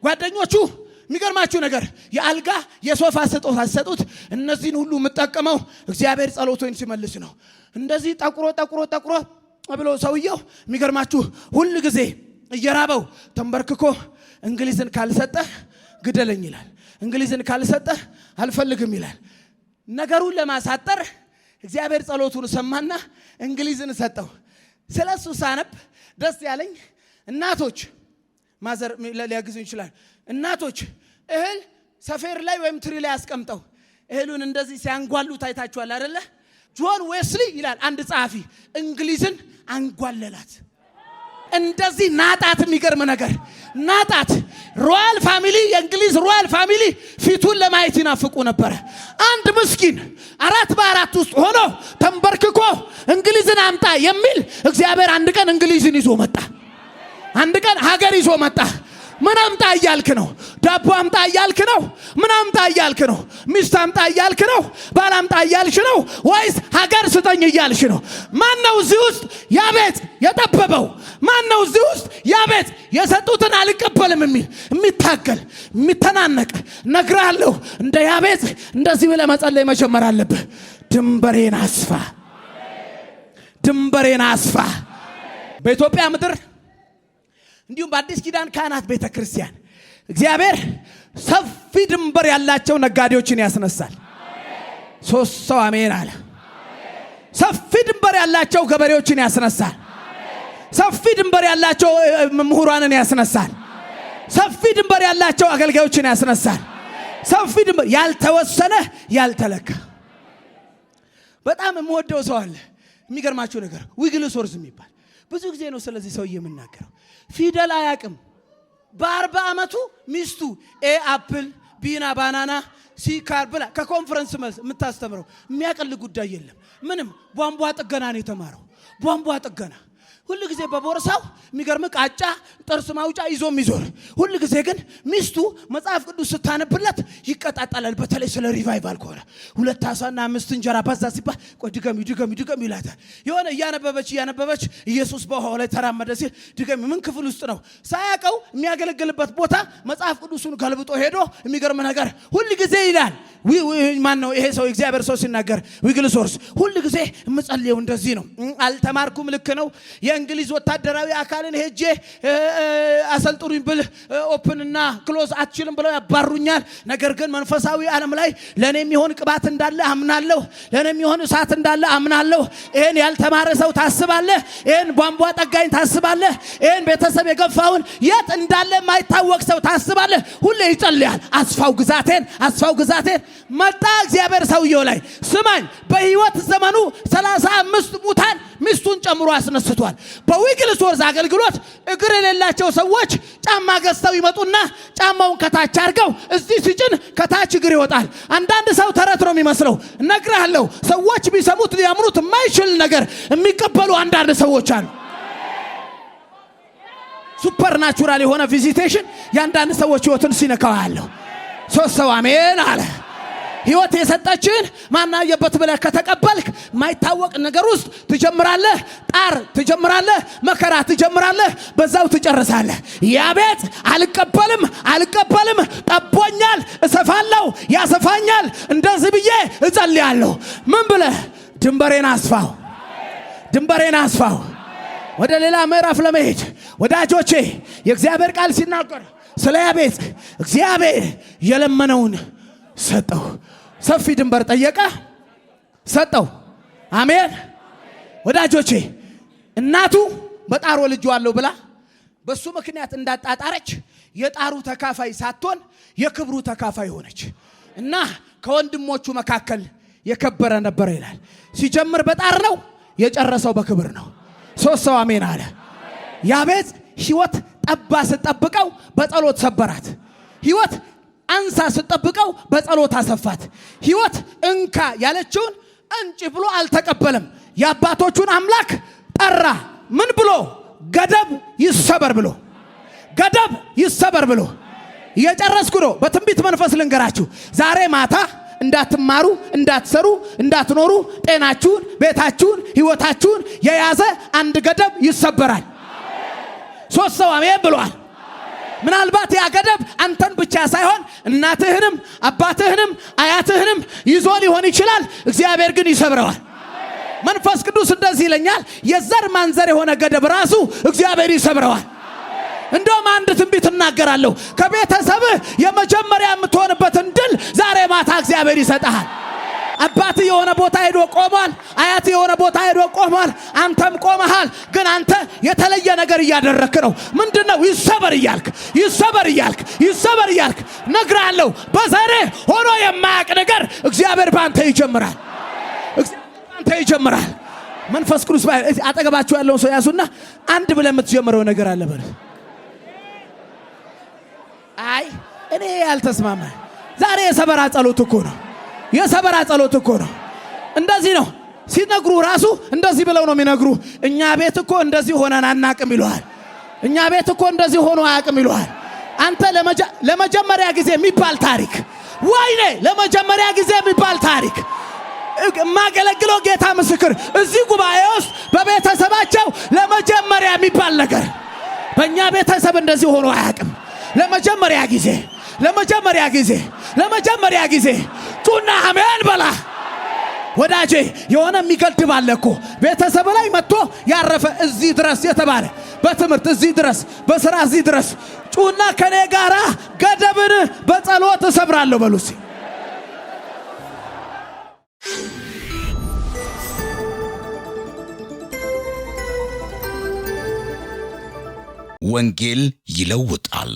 ጓደኞቹ የሚገርማችሁ ነገር የአልጋ የሶፋ ስጦታ ሰጡት። እነዚህን ሁሉ የምጠቀመው እግዚአብሔር ጸሎቶን ሲመልስ ነው። እንደዚህ ጠቁሮ ብሎ ሰውየው የሚገርማችሁ ሁሉ ጊዜ እየራበው ተንበርክኮ እንግሊዝን ካልሰጠህ ግደለኝ ይላል፣ እንግሊዝን ካልሰጠህ አልፈልግም ይላል። ነገሩን ለማሳጠር እግዚአብሔር ጸሎቱን ሰማና እንግሊዝን ሰጠው። ስለሱ ሳነብ ደስ ያለኝ እናቶች ማዘር ሊያግዙ ይችላል። እናቶች እህል ሰፌር ላይ ወይም ትሪ ላይ አስቀምጠው እህሉን እንደዚህ ሲያንጓሉ ታይታችኋል አይደለ? ጆን ዌስሊ ይላል አንድ ጸሐፊ እንግሊዝን አንጓለላት፣ እንደዚህ ናጣት። የሚገርም ነገር ናጣት። ሮያል ፋሚሊ፣ የእንግሊዝ ሮያል ፋሚሊ ፊቱን ለማየት ይናፍቁ ነበር። አንድ ምስኪን 4 በ4 ውስጥ ሆኖ ተንበርክኮ እንግሊዝን አምጣ የሚል እግዚአብሔር አንድ ቀን እንግሊዝን ይዞ መጣ። አንድ ቀን ሀገር ይዞ መጣ። ምን አምጣ እያልክ ነው? ዳቦ አምጣ እያልክ ነው? ምን አምጣ እያልክ ነው? ሚስት አምጣ እያልክ ነው? ባል አምጣ እያልሽ ነው? ወይስ ሀገር ስጠኝ እያልሽ ነው? ማን ነው እዚህ ውስጥ ያ ቤት የጠበበው? ማን ነው እዚህ ውስጥ ያ ቤት የሰጡትን አልቀበልም የሚል የሚታገል የሚተናነቅ? ነግራለሁ፣ እንደ ያ ቤት እንደዚህ ብለህ መጸለይ መጀመር አለብህ። ድንበሬን አስፋ፣ ድንበሬን አስፋ። በኢትዮጵያ ምድር እንዲሁም በአዲስ ኪዳን ካህናት ቤተክርስቲያን እግዚአብሔር ሰፊ ድንበር ያላቸው ነጋዴዎችን ያስነሳል። 3 ሰው አሜን አለ። ሰፊ ድንበር ያላቸው ገበሬዎችን ያስነሳል። ሰፊ ድንበር ያላቸው ምሁራንን ያስነሳል። ሰፊ ድንበር ያላቸው አገልጋዮችን ያስነሳል። ሰፊ ድንበር ያልተወሰነ ያልተለካ። በጣም የምወደው ሰው አለ። የሚገርማችሁ ነገር ዊግልስወርዝ የሚባል ብዙ ጊዜ ነው ስለዚህ ሰው የምናገረው። ፊደል አያቅም። በ40 ዓመቱ ሚስቱ ኤ አፕል፣ ቢና ባናና፣ ሲ ካር ብላ ከኮንፈረንስ መልስ የምታስተምረው የሚያቀል ጉዳይ የለም። ምንም ቧንቧ ጥገና ነው የተማረው። ቧንቧ ጥገና ሁሉ ጊዜ በቦርሳው የሚገርም ቃጫ ጥርስ ማውጫ ይዞ የሚዞር ሁሉ ጊዜ ግን ሚስቱ መጽሐፍ ቅዱስ ስታነብለት ይቀጣጣላል። በተለይ ስለ ሪቫይቫል ከሆነ 2 ዓሳና 5 እንጀራ በዛ ሲባል ቆይ ድገሚ ይላታል። የሆነ እያነበበች ኢየሱስ በውሃው ላይ ተራመደ ሲል ድገሚ ምን ክፍል ውስጥ ነው ሳያቀው የሚያገለግልበት ቦታ መጽሐፍ ቅዱሱን ገልብጦ ሄዶ የሚገርም ነገር ሁሉ ጊዜ ይላል። ማን ነው ይሄ ሰው? እግዚአብሔር ሰው ሲናገር ዊግልስወርዝ ሁሉ ጊዜ የምጸልየው እንደዚህ ነው። አልተማርኩም፣ ልክ ነው። የእንግሊዝ ወታደራዊ አካልን ሄጄ አሰልጥሩኝ ብል ኦፕን እና ክሎዝ አትችልም ብለው ያባሩኛል። ነገር ግን መንፈሳዊ ዓለም ላይ ለኔ የሚሆን ቅባት እንዳለ አምናለሁ። ለኔ የሚሆን እሳት እንዳለ አምናለሁ። ይሄን ያልተማረ ሰው ታስባለህ። ይሄን ቧንቧ ጠጋኝ ታስባለህ። ይሄን ቤተሰብ የገፋውን የት እንዳለ የማይታወቅ ሰው ታስባለህ። ሁሌ ይጸልያል። አስፋው ግዛቴን መጣ እግዚአብሔር ሰውየው ላይ። ስማኝ፣ በህይወት ዘመኑ 35 ሙታን ሚስቱን ጨምሮ አስነስቷል። በዊግልስ ወርዝ አገልግሎት እግር የሌላቸው ሰዎች ጫማ ገዝተው ይመጡና ጫማውን ከታች አድርገው እዚህ ሲጭን ከታች እግር ይወጣል። አንዳንድ ሰው ተረት ነው የሚመስለው። እነግርሃለሁ፣ ሰዎች ቢሰሙት ሊያምኑት የማይችል ነገር የሚቀበሉ አንዳንድ ሰዎች አሉ። ሱፐርናቹራል የሆነ ቪዚቴሽን የአንዳንድ ሰዎች ህይወትን ሲነካው ያለው። ሶስት ሰው አሜን አለ። ህይወት የሰጠችን ማናየበት ብለህ ከተቀበልክ ማይታወቅ ነገር ውስጥ ትጀምራለህ። ጣር ትጀምራለህ፣ መከራ ትጀምራለህ፣ በዛው ትጨርሳለህ። ያቤት አልቀበልም፣ ጠቦኛል፣ እሰፋለሁ፣ ያሰፋኛል፣ እንደዚህ ብዬ እጸልያለሁ። ምን ብለህ? ድንበሬን አስፋው። ወደ ሌላ ምዕራፍ ለመሄድ ወዳጆቼ፣ የእግዚአብሔር ቃል ሲናገር ስለ ያቤት እግዚአብሔር የለመነውን ሰጠው። ሰፊ ድንበር ጠየቀ፣ ሰጠው። አሜን ወዳጆቼ። እናቱ በጣር ወልጄዋለሁ ብላ በሱ ምክንያት እንዳጣጣረች የጣሩ ተካፋይ ሳትሆን የክብሩ ተካፋይ ሆነች እና ከወንድሞቹ መካከል የከበረ ነበር ይላል። ሲጀምር በጣር ነው፣ የጨረሰው በክብር ነው። ሶስት ሰው አሜን አለ። ያቤት ህይወት ጠባ ስትጠብቀው በጸሎት ሰበራት። ህይወት አንሳ ስትጠብቀው በጸሎት አሰፋት። ህይወት እንካ ያለችውን እንጭ ብሎ አልተቀበለም። የአባቶቹን አምላክ ጠራ። ምን ብሎ? ገደብ ይሰበር ብሎ። እየጨረስኩ ነው። በትንቢት መንፈስ ልንገራችሁ። ዛሬ ማታ እንዳትማሩ፣ እንዳትሰሩ፣ እንዳትኖሩ ጤናችሁን፣ ቤታችሁን፣ ህይወታችሁን የያዘ አንድ ገደብ ይሰበራል። ሶስት ሰው አሜን ብሏል። ምናልባት ያ ገደብ አንተን ብቻ ሳይሆን እናትህንም አባትህንም አያትህንም ይዞ ሊሆን ይችላል። እግዚአብሔር ግን ይሰብረዋል። መንፈስ ቅዱስ እንደዚህ ይለኛል፣ የዘር ማንዘር የሆነ ገደብ ራሱ እግዚአብሔር ይሰብረዋል። እንደውም አንድ ትንቢት እናገራለሁ። ከቤተሰብህ የመጀመሪያ የምትሆንበትን ድል ዛሬ ማታ እግዚአብሔር ይሰጣል። አባት የሆነ ቦታ ሄዶ ቆሟል፣ አያት የሆነ ቦታ ሄዶ ቆሟል፣ አንተም ቆመሃል። ግን አንተ የተለየ ነገር እያደረክ ነው። ምንድነው? ይሰበር እያልክ ነግራለሁ። በዘሬ ሆኖ የማያቅ ነገር እግዚአብሔር ባንተ ይጀምራል። መንፈስ ቅዱስ አጠገባችሁ ያለውን ሰው ያዙና አንድ ብለህ የምትጀምረው ነገር አለ በል። አይ እኔ ያልተስማማ ዛሬ የሰበራ ጸሎት እኮ ነው። እንደዚህ ነው ሲነግሩ ራሱ እንደዚህ ብለው ነው የሚነግሩ። እኛ ቤት እኮ እንደዚህ ሆነን አናቅም ይሉሃል። እኛ ቤት እኮ እንደዚህ ሆኖ አያቅም ይሉሃል። አንተ ለመጀመሪያ ጊዜ የሚባል ታሪክ፣ ወይኔ ለመጀመሪያ ጊዜ የሚባል ታሪክ ማገለግለው ጌታ ምስክር፣ እዚህ ጉባኤ ውስጥ በቤተሰባቸው ለመጀመሪያ የሚባል ነገር በእኛ ቤተሰብ እንደዚህ ሆኖ አያቅም። ለመጀመሪያ ጊዜ ጩና አሜን በላ ወዳጄ። የሆነ የሚገድብ አለ እኮ ቤተሰብ ላይ መጥቶ ያረፈ እዚህ ድረስ የተባለ በትምህርት እዚህ ድረስ፣ በስራ እዚህ ድረስ። ጩና ከኔ ጋራ ገደብን በጸሎት እሰብራለሁ በሉሲ። ወንጌል ይለውጣል።